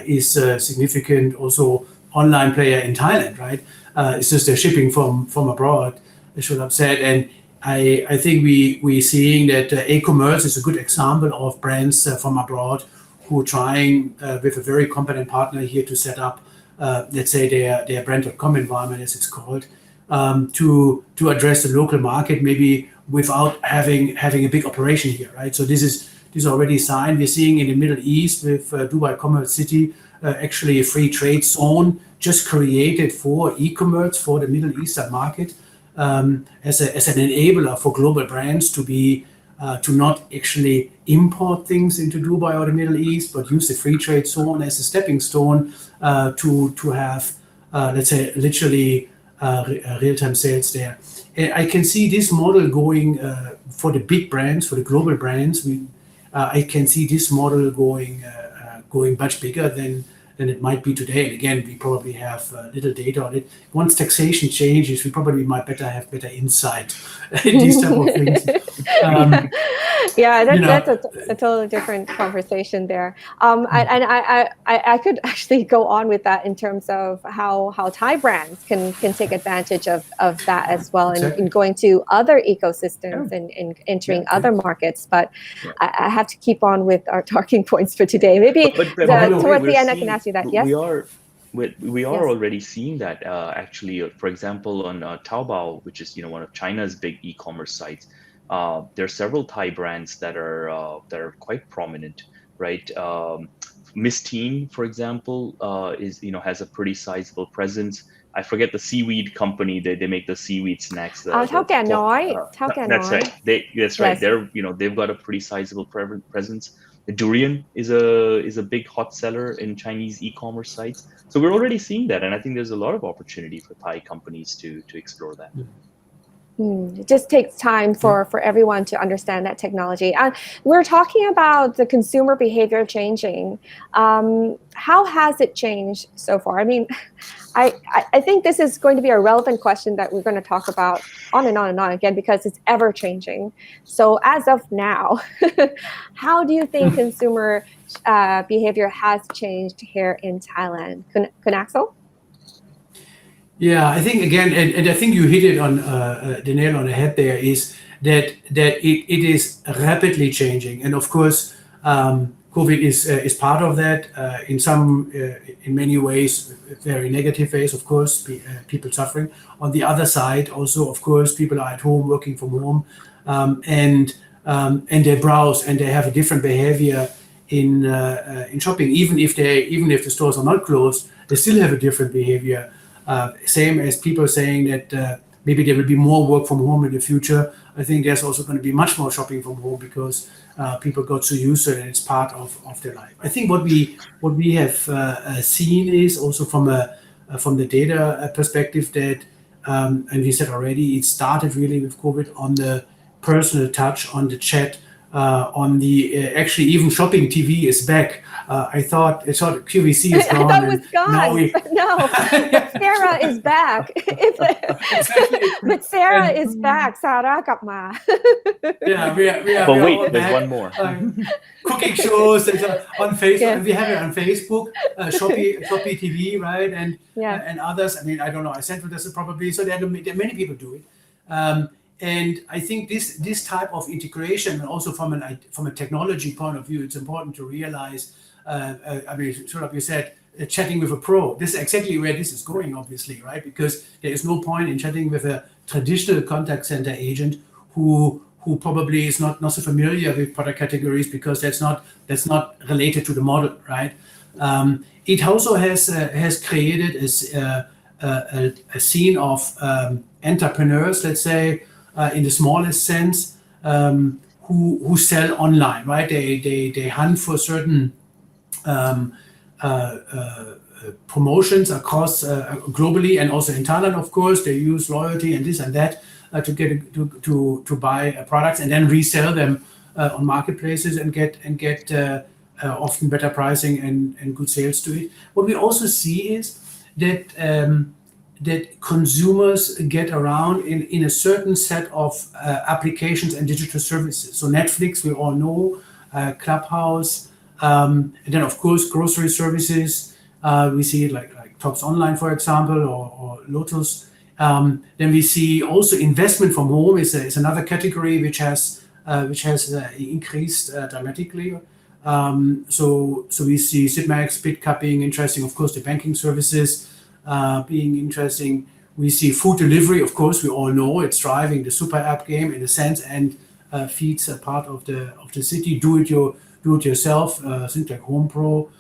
is a significant also online player in Thailand, right? It's just they're shipping from abroad, I should have said. And I think we're seeing that e-commerce is a good example of brands from abroad who are trying with a very competent partner here to set up, let's say, their brand.com environment, as it's called, to address the local market, maybe without having a big operation here, right? So this is already signed. We're seeing in the Middle East with Dubai Commerce City, actually a free trade zone just created for e-commerce for the Middle Eastern market, as an enabler for global brands to not actually import things into Dubai or the Middle East, but use the free trade zone as a stepping stone to have, let's say, literally real-time sales there. And I can see this model going for the big brands, for the global brands. I can see this model going much bigger than it might be today. And again, we probably have little data on it. Once taxation changes, we probably might have better insight in these type of things. That's a totally different conversation there. And I could actually go on with that in terms of how Thai brands can take advantage of that as well, in going to other ecosystems and entering other markets. But I have to keep on with our talking points for today. Maybe towards the end I can ask you that. Yes? We are already seeing that actually, for example, on Taobao, which is one of China's big e-commerce sites. There are several Thai brands that are quite prominent, right? Miss Teen, for example, has a pretty sizable presence. I forget the seaweed company. They make the seaweed snacks. That's right. That's right. They've got a pretty sizable presence. The durian is a big hot seller in Chinese e-commerce sites. So we're already seeing that, and I think there's a lot of opportunity for Thai companies to explore that. It just takes time for everyone to understand that technology. We're talking about the consumer behavior changing. How has it changed so far? I mean, I think this is going to be a relevant question that we're going to talk about on and on and on again because it's ever changing. So as of now, how do you think consumer behavior has changed here in Thailand? Kun Axel? Yeah, I think again, and I think you hit it on the nail on the head. There is that it is rapidly changing, and of course, COVID is part of that. In many ways, very negative ways. Of course, people suffering. On the other side, also, of course, people are at home working from home, and they browse and they have a different behavior in shopping. Even if the stores are not closed, they still have a different behavior. Same as people saying that maybe there will be more work from home in the future. I think there's also going to be much more shopping from home because people got so used to it and it's part of their life. I think what we have seen is also from the data perspective that, and we said already, it started really with COVID on the personal touch, on the chat, on the actually even shopping TV is back. I thought QVC is gone. I thought it was gone. Now No, but Sarah is back. But Sarah is back. Sarah กลับมา Yeah, we are. But we wait, are there's back. one more. Cooking shows on Facebook. Yeah. We have it on Facebook, Shopee TV, right, and others. I mean, I don't know. I sent this probably. So there are many people do it. And I think this type of integration, and also from a technology point of view, it's important to realize. I mean, Sulabh, you said chatting with a pro. This is exactly where this is going, obviously, right? Because there is no point in chatting with a traditional contact center agent who probably is not so familiar with product categories because that's not related to the model, right? It also has created a scene of entrepreneurs, let's say. In the smallest sense, who sell online, right? They hunt for certain promotions across globally and also in Thailand, of course. They use loyalty and this and that to get to buy products and then resell them on marketplaces and get often better pricing and good sales to it. What we also see is that consumers get around in a certain set of applications and digital services. So Netflix, we all know, Clubhouse, and then of course grocery services. We see it like Tops Online, for example, or Lotus. Then we see also investment from home is another category which has increased dramatically. So we see Sitmax, Bitcup being interesting. Of course, the banking services. Being interesting. We see food delivery, of course, we all know it's driving the super app game in a sense and feeds a part of the city. Do it yourself, things like Home Pro.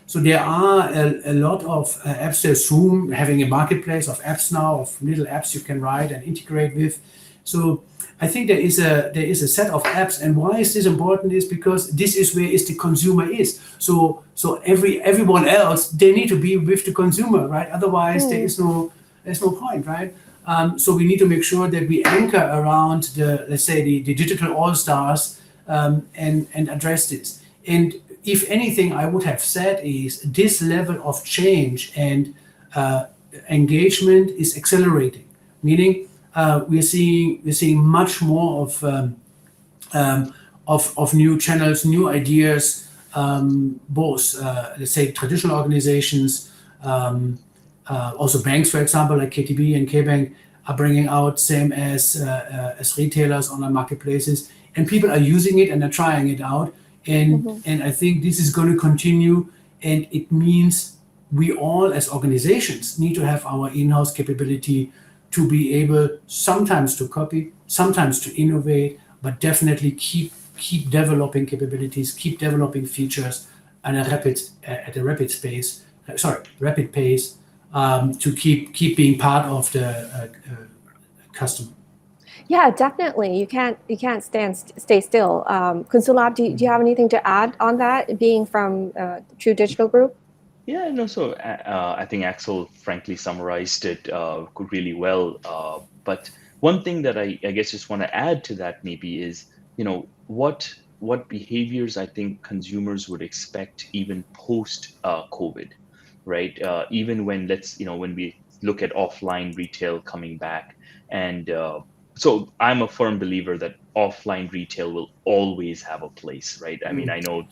So there are a lot of apps. There's Zoom having a marketplace of apps now, of little apps you can write and integrate with. So I think there is a set of apps, and why is this important is because this is where the consumer is. So everyone else, they need to be with the consumer, right? Otherwise there's no point, right? So we need to make sure that we anchor around let's say the digital all-stars and address this. And if anything, I would have said is this level of change and engagement is accelerating, meaning we're seeing much more of new channels, new ideas, both let's say traditional organizations, also banks, for example, like KTB and KBank are bringing out, same as retailers, online marketplaces, and people are using it and are trying it out, and I think this is going to continue, and it means we all as organizations need to have our in-house capability to be able sometimes to copy, sometimes to innovate, but definitely keep developing capabilities, keep developing features at a rapid pace to keep being part of the customer. Yeah, definitely. You can't stay still. Kun Sulabh, do you have anything to add on that, being from True Digital Group? Yeah, no, so I think Axel frankly summarized it really well. But One thing that I guess just want to add to that maybe is, what behaviors I think consumers would expect even post COVID, right? Even when when we look at offline retail coming back, and so I'm a firm believer that offline retail will always have a place, right? I mean, I know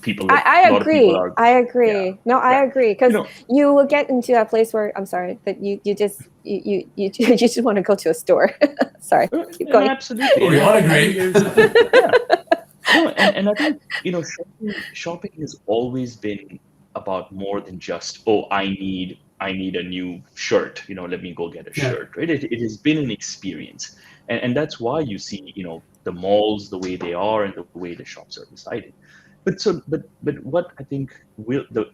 people, I a lot of people agree. are, I agree. yeah, No, I right. agree because you will get into a place where I'm sorry that you just you just want to go to a store. Sorry, keep going. Absolutely. We all agree. Yeah. No, and I think shopping has always been about more than just, oh, I need a new shirt, let me go get a Yeah. shirt, right? It has been an experience, and that's why you see the malls the way they are and the way the shops are decided. But what I think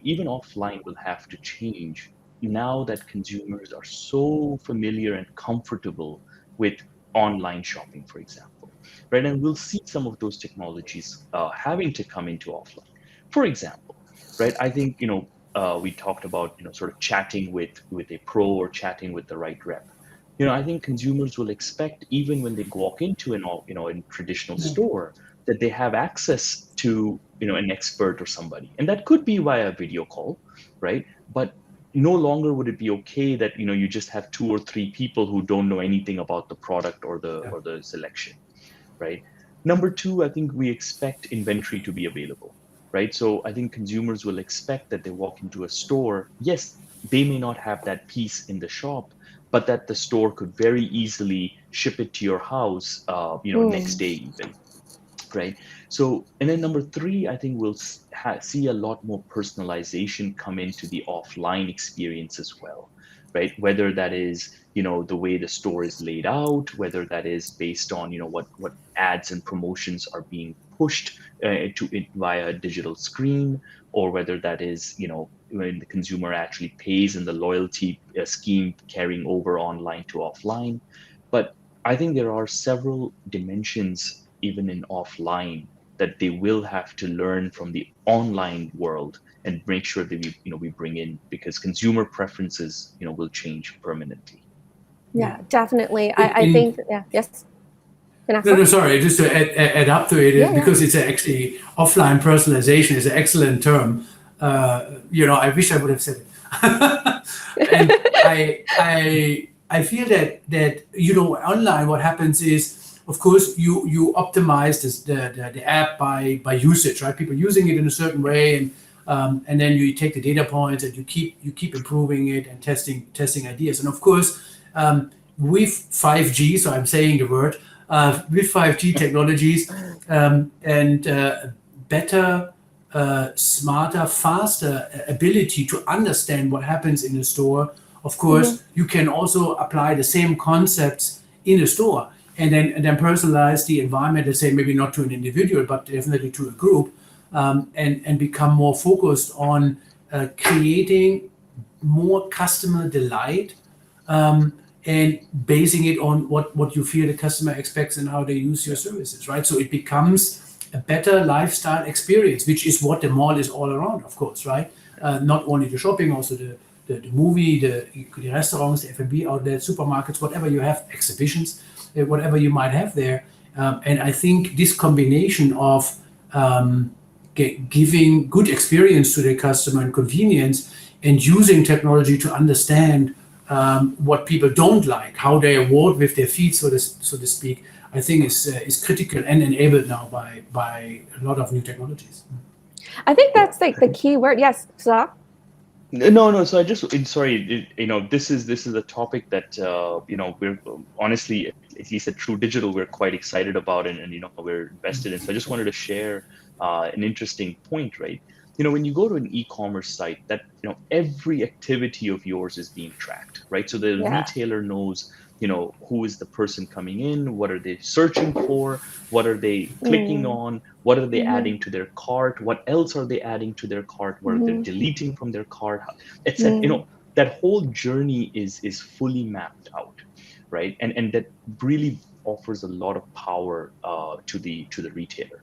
even offline will have to change now that consumers are so familiar and comfortable with online shopping, for example, right? And we'll see some of those technologies having to come into offline. For example, right? I think we talked about sort of chatting with a pro or chatting with the right rep. I think consumers will expect, even when they walk into a traditional store, that they have access to an expert or somebody, and that could be via video call, right? But no longer would it be okay that you just have 2 or 3 people who don't know anything about the product or the selection, right? Number 2, I think we expect inventory to be available, right? So I think consumers will expect that they walk into a store. Yes, they may not have that piece in the shop, but that the store could very easily ship it to your house, next day even, right? So, and then number 3, I think we'll see a lot more personalization come into the offline experience as well, right? Whether that is the way the store is laid out, whether that is based on what ads and promotions are being pushed to it via a digital screen, or whether that is when the consumer actually pays and the loyalty scheme carrying over online to offline. But I think there are several dimensions even in offline that they will have to learn from the online world and make sure that we bring in, because consumer preferences will change permanently. Yeah, definitely. I think yes. No, sorry, just to add up to it, Yeah, because it's actually offline personalization is an excellent term. I wish I would have said it. And I feel that online what happens is, of course, you optimize the app by usage, right? People using it in a certain way, and then you take the data points and you keep improving it and testing ideas. And of course, with 5G, so I'm saying the word, with 5G technologies and better, smarter, faster ability to understand what happens in the store. Of course, you can also apply the same concepts in a store and then personalize the environment, let's say maybe not to an individual, but definitely to a group, and become more focused on creating more customer delight, and basing it on what you feel the customer expects and how they use your services, right? So it becomes a better lifestyle experience, which is what the mall is all around, of course, right? Not only the shopping, also the movie, the restaurants, the F&B outlets, supermarkets, whatever you have, exhibitions, whatever you might have there. And I think this combination of giving good experience to the customer and convenience, and using technology to understand what people don't like, how they award with their feet, so to speak, I think is critical and enabled now by a lot of new technologies. I think that's like the key word. Yes, Sulabh? No. So sorry. This is a topic that we're honestly, at least at True Digital, we're quite excited about, and we're invested in. So I just wanted to share an interesting point, right? When you go to an e-commerce site, that every activity of yours is being tracked, right? So the retailer knows who is the person coming in, what are they searching for, what are they clicking on, what are they adding to their cart, what else are they adding to their cart, what are they deleting from their cart, etc. That whole journey is fully mapped out, right? And that really offers a lot of power to the retailer.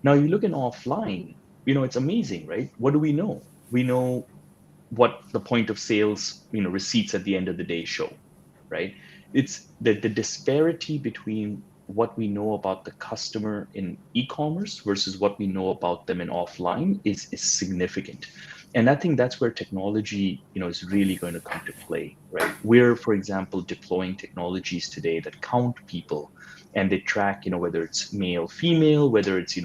Now you look in offline, it's amazing, right? What do we know? We know what the point of sales, receipts at the end of the day show, right? it's the disparity between what we know about the customer in e-commerce versus what we know about them in offline is significant. And I think that's where technology, is really going to come to play, right? We're, for example, deploying technologies today that count people and they track, whether it's male, female, whether it's,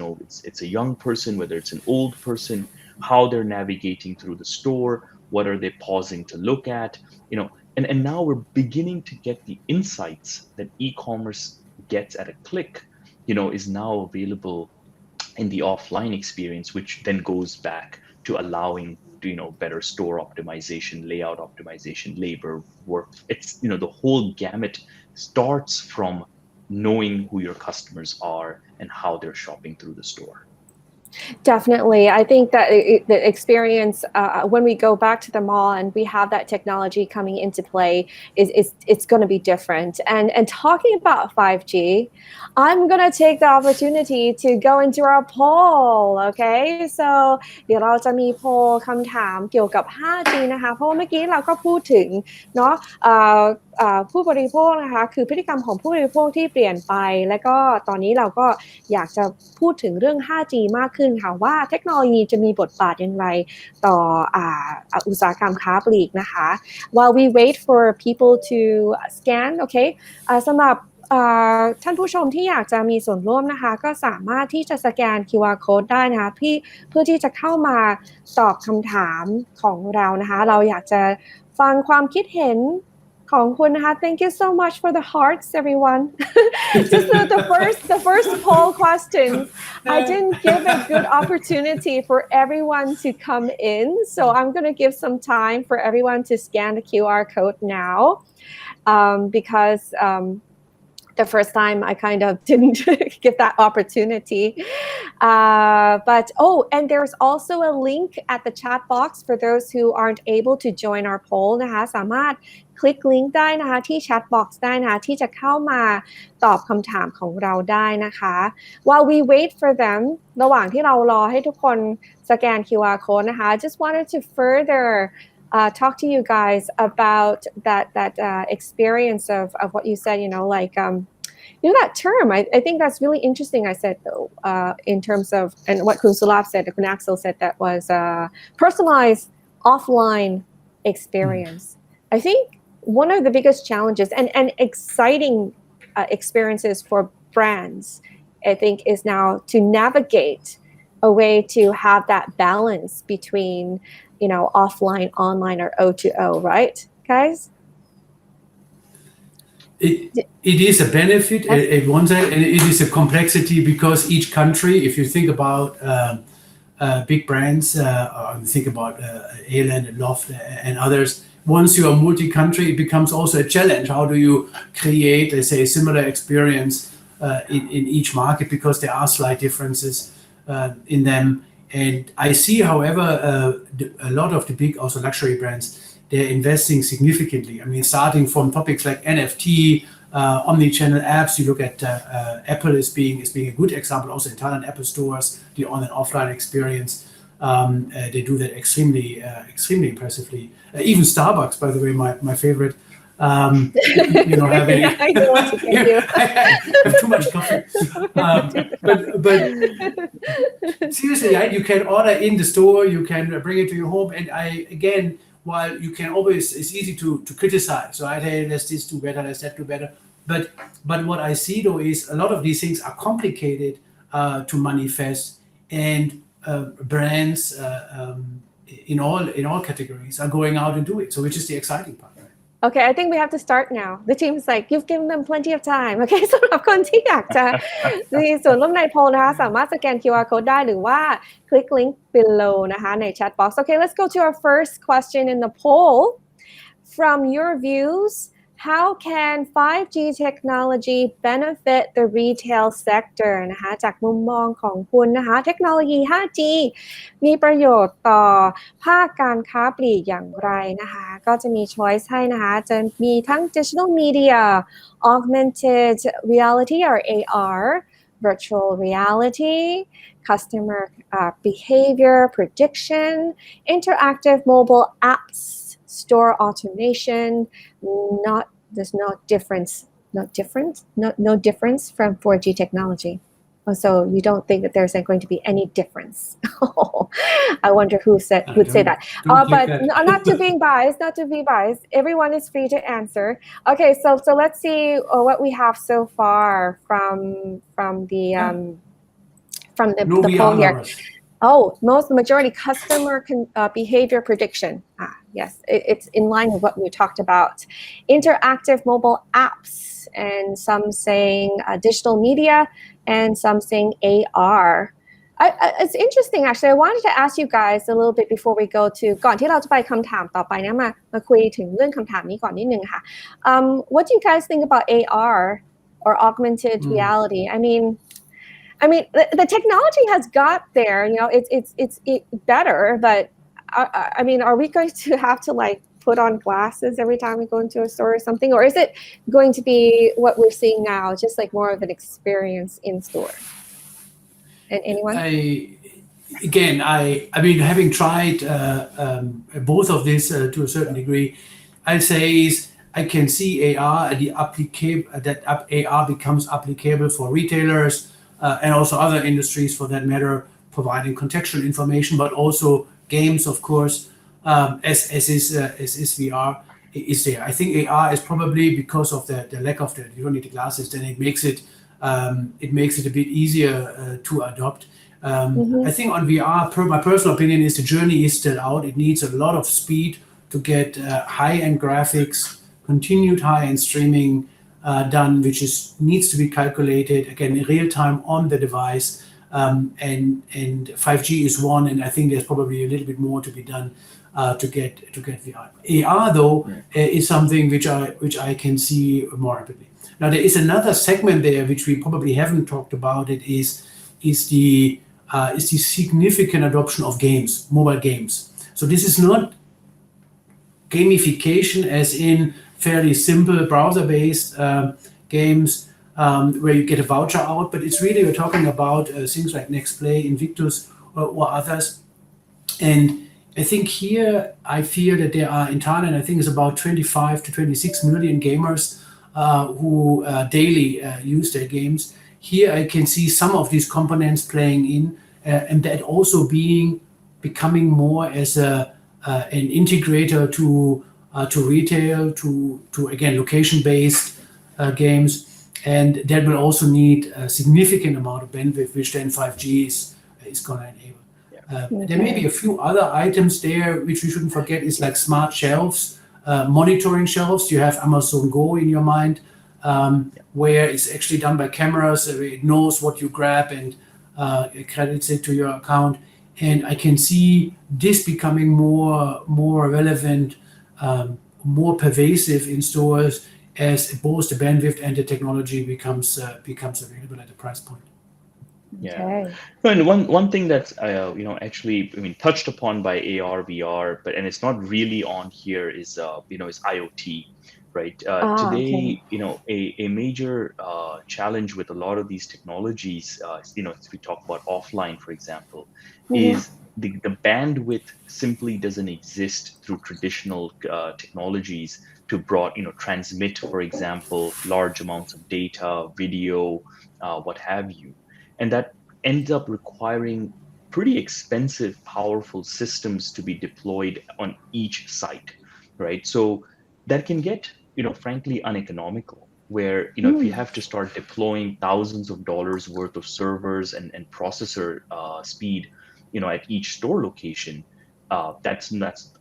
it's a young person, whether it's an old person, how they're navigating through the store, what are they pausing to look at, and now we're beginning to get the insights that e-commerce gets at a click, is now available in the offline experience, which then goes back to allowing better store optimization, layout optimization, labor work. It's the whole gamut starts from knowing who your customers are and how they're shopping through the store. Definitely. I think that the experience when we go back to the mall and we have that technology coming into play it's going to be different. And talking about 5G, I'm going to take the opportunity to go into our poll. Okay, so เดี๋ยวเราจะมีโพลคำถามเกี่ยวกับ 5G นะคะเพราะเมื่อกี้เราก็พูดถึงเนาะผู้บริโภคนะคะคือพฤติกรรมของผู้บริโภคที่เปลี่ยนไปและก็ตอนนี้เราก็อยากจะพูดถึงเรื่อง 5G มากขึ้นค่ะว่าเทคโนโลยีจะมีบทบาทอย่างไรต่ออุตสาหกรรมค้าปลีกนะคะ While we wait for people to scan okay สำหรับท่านผู้ชมที่อยากจะมีส่วนร่วมนะคะก็สามารถที่จะสแกน QR code ได้นะคะเพื่อที่จะเข้ามาตอบคำถามของเรานะคะเราอยากจะฟังความคิดเห็นของคุณนะคะ Thank you so much for the hearts, everyone. Just the first poll question, I didn't give a good opportunity for everyone to come in, so I'm going to give some time for everyone to scan the QR code now, because the first time I kind of didn't give that opportunity. But and there's also a link at the chat box for those who aren't able to join our poll นะคะสามารถคลิกลิงก์ได้นะคะที่ chat box ได้นะคะที่จะเข้ามาตอบคำถามของเราได้นะคะ While we wait for them ระหว่างที่เรารอให้ทุกคนสแกน QR code นะคะ I just wanted to further talk to you guys about that experience of what you said, like that term. I think that's really interesting. I said in terms of, and what Kun Sulabh said, Kun Axel said, that was personalized offline experience. I think one of the biggest challenges and exciting experiences for brands, I think, is now to navigate a way to have that balance between offline, online, or O2O, right, guys? It is a benefit at one side, and it is a complexity because each country, if you think about big brands, or think about Eland and Loft and others, once you are multi-country, it becomes also a challenge. How do you create, let's say, a similar experience in each market, because there are slight differences in them. And I see, however, a lot of the big, also luxury brands, they're investing significantly. I mean, starting from topics like NFT, omni-channel apps. You look at Apple as being a good example. Also in Thailand, Apple stores, the on and offline experience, they do that extremely impressively. Even Starbucks, by the way, my favorite. Having I have too much coffee. But seriously, you can order in the store, you can bring it to your home, and while you can always, it's easy to criticize. So hey, let's this do better, let's that do better. But what I see though is a lot of these things are complicated to manifest, and brands in all categories are going out and do it. So which is the exciting part. Okay, I think we have to start now. The team is like, you've given them plenty of time. Okay, สำหรับคนที่อยากจะมีส่วนร่วมในโพลนะคะสามารถสแกน QR code ได้หรือว่าคลิกลิงก์ below นะคะใน chat box. Okay, let's go to our first question in the poll. From your views, how can 5G technology benefit the retail sector นะคะจากมุมมองของคุณนะคะเทคโนโลยี 5G มีประโยชน์ต่อภาคการค้าปลีกอย่างไรนะคะก็จะมี choice ให้นะคะจะมีทั้ง digital media, augmented reality or AR, virtual reality, customer behavior prediction, interactive mobile apps, store automation, there's no difference from 4G technology. So you don't think that there's going to be any difference? I wonder who would say that. But not to be biased. Everyone is free to answer. Okay, so let's see what we have so far from the poll here. Majority customer behavior prediction. Yes, it's in line with what we talked about. Interactive mobile apps, and some saying digital media, and some saying AR. It's interesting, actually. I wanted to ask you guys a little bit before we go to ก่อนที่เราจะไปคำถามต่อไปนะมาคุยถึงเรื่องคำถามนี้ก่อนนิดนึงค่ะ What do you guys think about AR or augmented reality? I mean, the technology has got there. You know, it's better, but I mean, are we going to have to like put on glasses every time we go into a store or something, or is it going to be what we're seeing now, just like more of an experience in store? And anyone? I mean, having tried both of this to a certain degree, I say I can see AR that AR becomes applicable for retailers and also other industries for that matter, providing contextual information, but also games, of course, as is VR is there. I think AR is probably because of the lack of you don't need the glasses, then it makes it a bit easier to adopt. I think on VR, my personal opinion is the journey is still out. It needs a lot of speed to get high-end graphics, continued high-end streaming done, which needs to be calculated again in real time on the device. And 5G is one, and I think there's probably a little bit more to be done to get VR. AR though is something which I can see more rapidly. Now there is another segment there which we probably haven't talked about. It is the significant adoption of games, mobile games. So this is not gamification as in fairly simple browser-based games where you get a voucher out, but it's really we're talking about things like Nextplay, Invictus, or others. And I think here I fear that there are in Thailand, I think it's about 25 to 26 million gamers who daily use their games. Here I can see some of these components playing in, and that also becoming more as an integrator to retail, to again location-based games, and that will also need a significant amount of bandwidth, which then 5G is going to enable. There may be a few other items there which we shouldn't forget is like smart shelves, monitoring shelves. You have Amazon Go in your mind, where it's actually done by cameras. It knows what you grab and it credits it to your account. And I can see this becoming more relevant, more pervasive in stores as both the bandwidth and the technology becomes available at the price point. Yeah. Okay. And one thing that's actually touched upon by AR VR, and it's not really on here is is IoT, right? Today, a major challenge with a lot of these technologies, as we talk about offline, for example, is the bandwidth simply doesn't exist through traditional technologies to transmit, for example, large amounts of data, video, what have you. And that ends up requiring pretty expensive, powerful systems to be deployed on each site, right? So that can get, frankly, uneconomical, where, if you have to start deploying thousands of dollars worth of servers and processor speed, at each store location, that's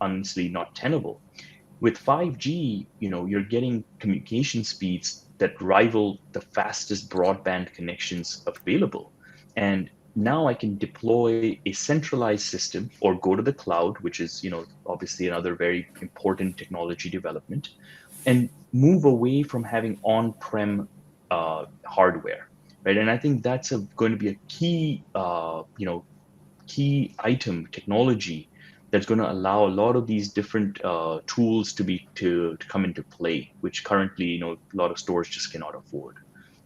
honestly not tenable. With 5G, you're getting communication speeds that rival the fastest broadband connections available. And now I can deploy a centralized system or go to the cloud, which is, obviously another very important technology development, and move away from having on-prem hardware, right? And I think that's going to be a key item technology that's going to allow a lot of these different tools to come into play, which currently, a lot of stores just cannot afford.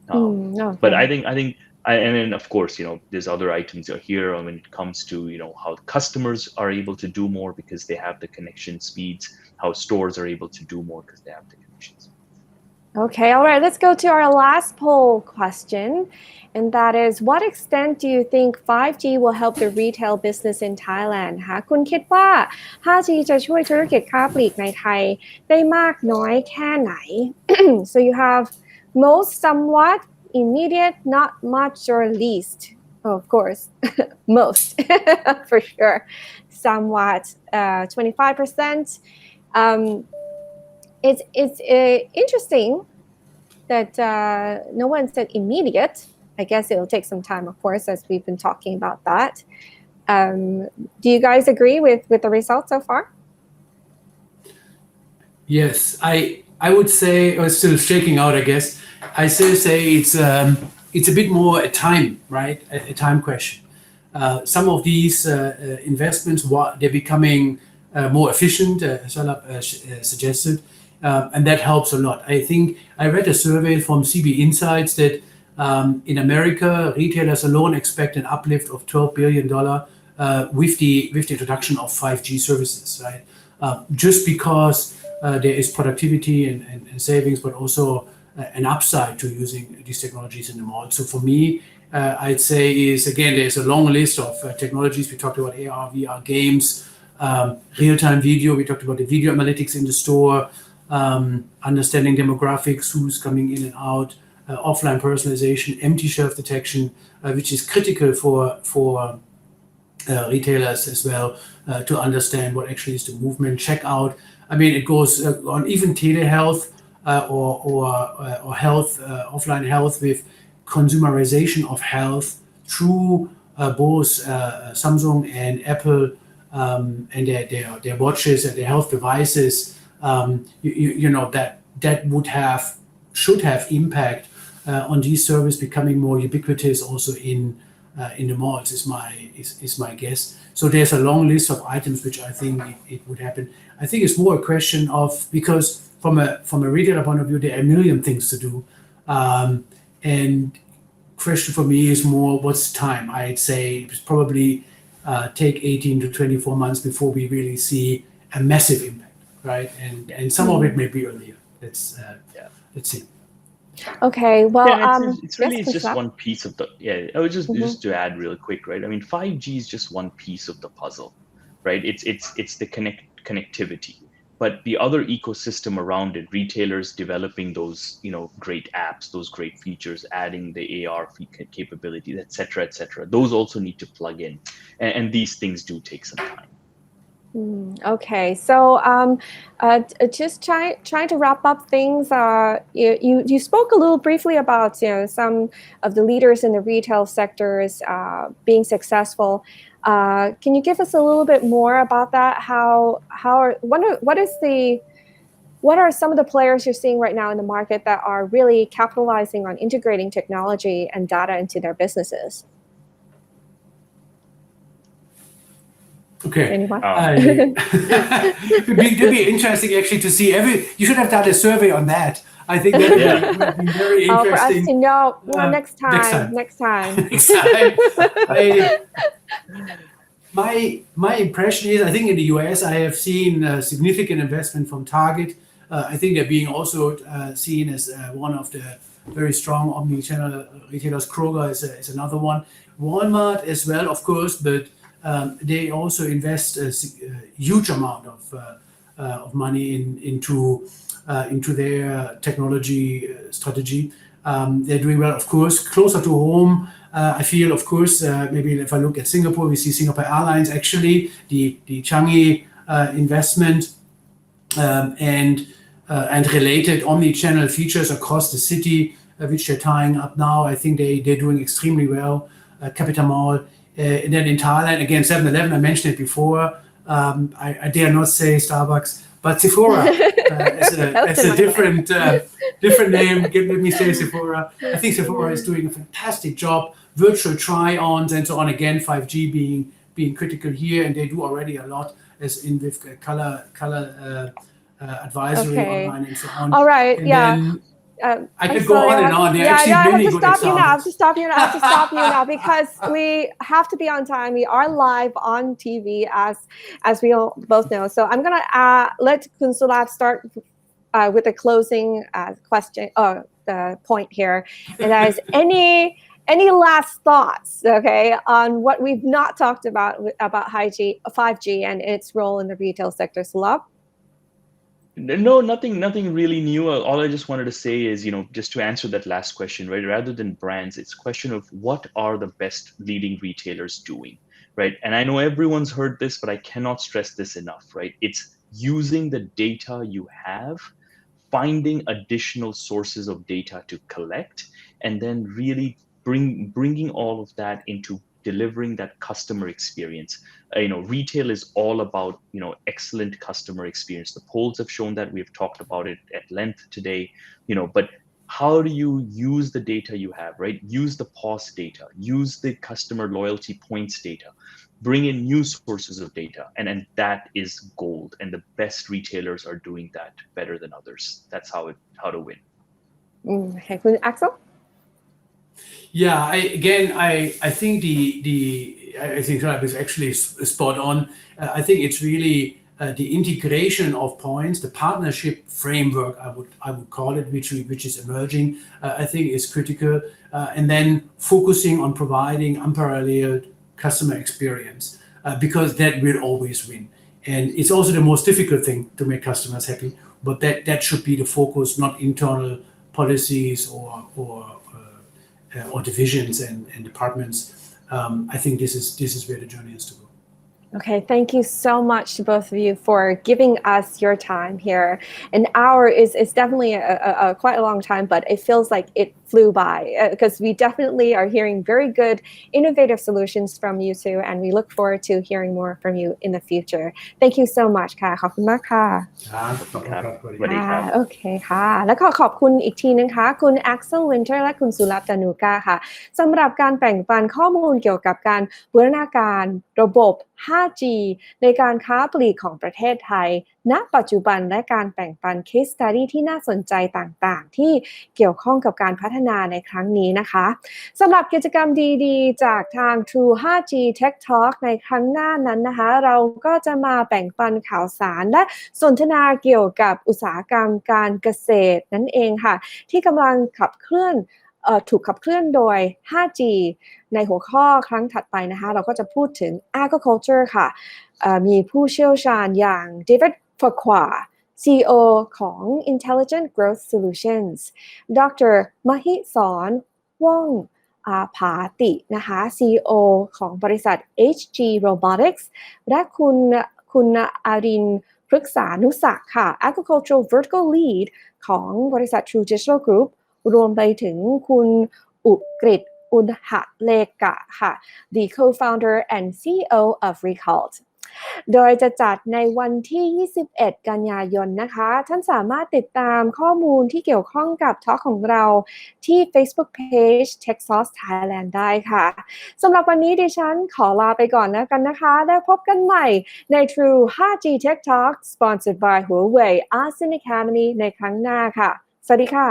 But I think, and then of course, there's other items here when it comes to, how customers are able to do more because they have the connection speeds, how stores are able to do more because they have the connections. Okay, all right, let's go to our last poll question. And that is, what extent do you think 5G will help the retail business in Thailand คะคุณคิดว่า 5G จะช่วยธุรกิจค้าปลีกในไทยได้มากน้อยแค่ไหน So you have most, somewhat, immediate, not much, or least. Oh, of course, most, for sure. Somewhat, 25%. It's interesting that no one said immediate. I guess it'll take some time, of course, as we've been talking about that. Do you guys agree with the results so far? Yes, I would say, or still shaking out, I guess. I still say it's a bit more a time, right? A time question. Some of these investments, they're becoming more efficient, as Sulabh suggested, and that helps a lot. I think I read a survey from CB Insights that in America, retailers alone expect an uplift of $12 billion with the introduction of 5G services, right? Just because there is productivity and savings, but also an upside to using these technologies in the mall. So for me, I'd say again, there's a long list of technologies. We talked about AR, VR games, real-time video. We talked about the video analytics in the store, understanding demographics, who's coming in and out, offline personalization, empty shelf detection, which is critical for retailers as well to understand what actually is the movement, checkout. I mean, it goes on even telehealth or health, offline health with consumerization of health through both Samsung and Apple and their watches and their health devices. You know that should have impact on these services becoming more ubiquitous also in the malls is my guess. So there's a long list of items which I think it would happen. I think it's more a question of, because from a retailer point of view, there are a million things to do, and question for me is more what's time. I'd say it's probably take 18 to 24 months before we really see a massive impact, right? And some of it may be earlier. Let's see. Okay, well, it's really just one piece of the I would just to add real quick, right? I mean, 5G is just one piece of the puzzle, right? It's the connectivity, but the other ecosystem around it, retailers developing those great apps, those great features, adding the AR capabilities, etc., those also need to plug in, and these things do take some time. Okay, so just trying to wrap up things. You spoke a little briefly about some of the leaders in the retail sectors being successful. Can you give us a little bit more about that? What are some of the players you're seeing right now in the market that are really capitalizing on integrating technology and data into their businesses? Okay. Anyone? It'd be interesting actually to see you should have done a survey on that. I think that would be very interesting. For us to know. Well, next time. Next time. My impression is, I think in the US, I have seen significant investment from Target. I think they're being also seen as one of the very strong omni-channel retailers. Kroger is another one. Walmart as well, of course, but they also invest a huge amount of money into their technology strategy. They're doing well, of course. Closer to home, I feel, of course, maybe if I look at Singapore, we see Singapore Airlines actually, the Changi investment and related omni-channel features across the city, which they're tying up now. I think they're doing extremely well. Capital Mall. And then in Thailand, again, 7-Eleven, I mentioned it before. I dare not say Starbucks, but Sephora as a different name. Let me say Sephora. I think Sephora is doing a fantastic job. Virtual try-ons and so on. Again, 5G being critical here, and they do already a lot as in with color advisory online and so on. All right, and yeah. Then, I could go on and on. There are actually many good examples. I have to stop you now because we have to be on time. We are live on TV as we all both know. So I'm gonna let Kun Sulabh start with the closing question the point here, and that is any last thoughts, okay, on what we've not talked about 5G and its role in the retail sector, Sulabh? No, nothing really new. All I just wanted to say is, just to answer that last question, right? Rather than brands, it's a question of what are the best leading retailers doing, right? And I know everyone's heard this, but I cannot stress this enough, right? It's using the data you have, finding additional sources of data to collect, and then really bringing all of that into delivering that customer experience. Retail is all about, excellent customer experience. The polls have shown that. We've talked about it at length today, but how do you use the data you have, right? Use the POS data, use the customer loyalty points data, bring in new sources of data, and that is gold. And the best retailers are doing that better than others. That's how to win. Okay, Axel? Yeah, I think I think Sulabh is actually spot on. I think it's really the integration of points, the partnership framework, I would call it, which is emerging. I think is critical, and then focusing on providing unparalleled customer experience, because that will always win. And it's also the most difficult thing to make customers happy. But that should be the focus, not internal policies or divisions and departments. I think this is where the journey is to go. Okay, thank you so much to both of you for giving us your time here. An hour is definitely a quite a long time, but it feels like it flew by because we definitely are hearing very good, innovative solutions from you two, and we look forward to hearing more from you in the future. Thank you so much ค่ะขอบคุณมากค่ะ สวัสดีครับ โอเคค่ะแล้วก็ขอบคุณอีกทีนึงค่ะคุณ Axel Winter และคุณ Sulabh Dhanuka ค่ะสำหรับการแบ่งปันข้อมูลเกี่ยวกับการบูรณาการระบบ 5G ในการค้าปลีกของประเทศไทยณปัจจุบันและการแบ่งปัน case study ที่น่าสนใจต่างๆที่เกี่ยวข้องกับการพัฒนาในครั้งนี้นะคะสำหรับกิจกรรมดีๆจากทาง True 5G Tech Talk ในครั้งหน้านั้นนะคะเราก็จะมาแบ่งปันข่าวสารและสนทนาเกี่ยวกับอุตสาหกรรมการเกษตรนั่นเองค่ะที่กำลังถูกขับเคลื่อนโดย 5G ในหัวข้อครั้งถัดไปนะคะเราก็จะพูดถึง agriculture ค่ะมีผู้เชี่ยวชาญอย่าง David Farquhar CEO ของ Intelligent Growth Solutions ดร.มหิศร ว่องผาตินะคะ CEO ของบริษัท HG Robotics และคุณอารินพฤกษานุศักดิ์ค่ะ Agricultural Vertical Lead ของบริษัท True Digital Group รวมไปถึงคุณอุกฤษอุณหเลกะค่ะ The Co-founder and CEO of Recult โดยจะจัดในวันที่21กันยายนนะคะท่านสามารถติดตามข้อมูลที่เกี่ยวข้องกับทอล์คของเราที่ Facebook Page Techsauce Thailand ได้ค่ะสำหรับวันนี้ดิฉันขอลาไปก่อนแล้วกันนะคะแล้วพบกันใหม่ใน True 5G Tech Talk sponsored by Huawei ASEAN Academy ในครั้งหน้าค่ะสวัสดีค่ะ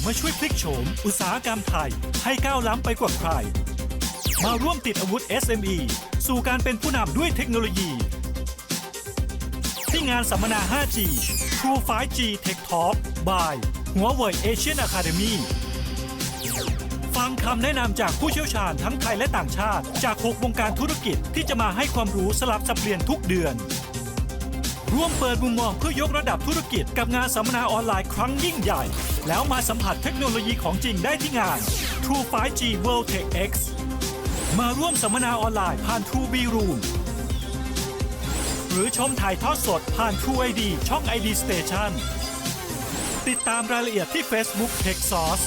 มาช่วยพลิกโฉมอุตสาหกรรมไทยให้ก้าวล้ำไปกว่าใครมาร่วมติดอาวุธ SME สู่การเป็นผู้นำด้วยเทคโนโลยีที่งานสัมมนา 5G True 5G Tech Talk by Huawei ASEAN ACADEMY ฟังคำแนะนำจากผู้เชี่ยวชาญทั้งไทยและต่างชาติจาก6วงการธุรกิจที่จะมาให้ความรู้สลับสับเปลี่ยนทุกเดือนร่วมเปิดมุมมองเพื่อยกระดับธุรกิจกับงานสัมมนาออนไลน์ครั้งยิ่งใหญ่แล้วมาสัมผัสเทคโนโลยีของจริงได้ที่งาน True 5G World Tech X มาร่วมสัมมนาออนไลน์ผ่าน True B Room หรือชมถ่ายทอดสดผ่าน True ID ช่อง ID Station ติดตามรายละเอียดที่ Facebook Techsauce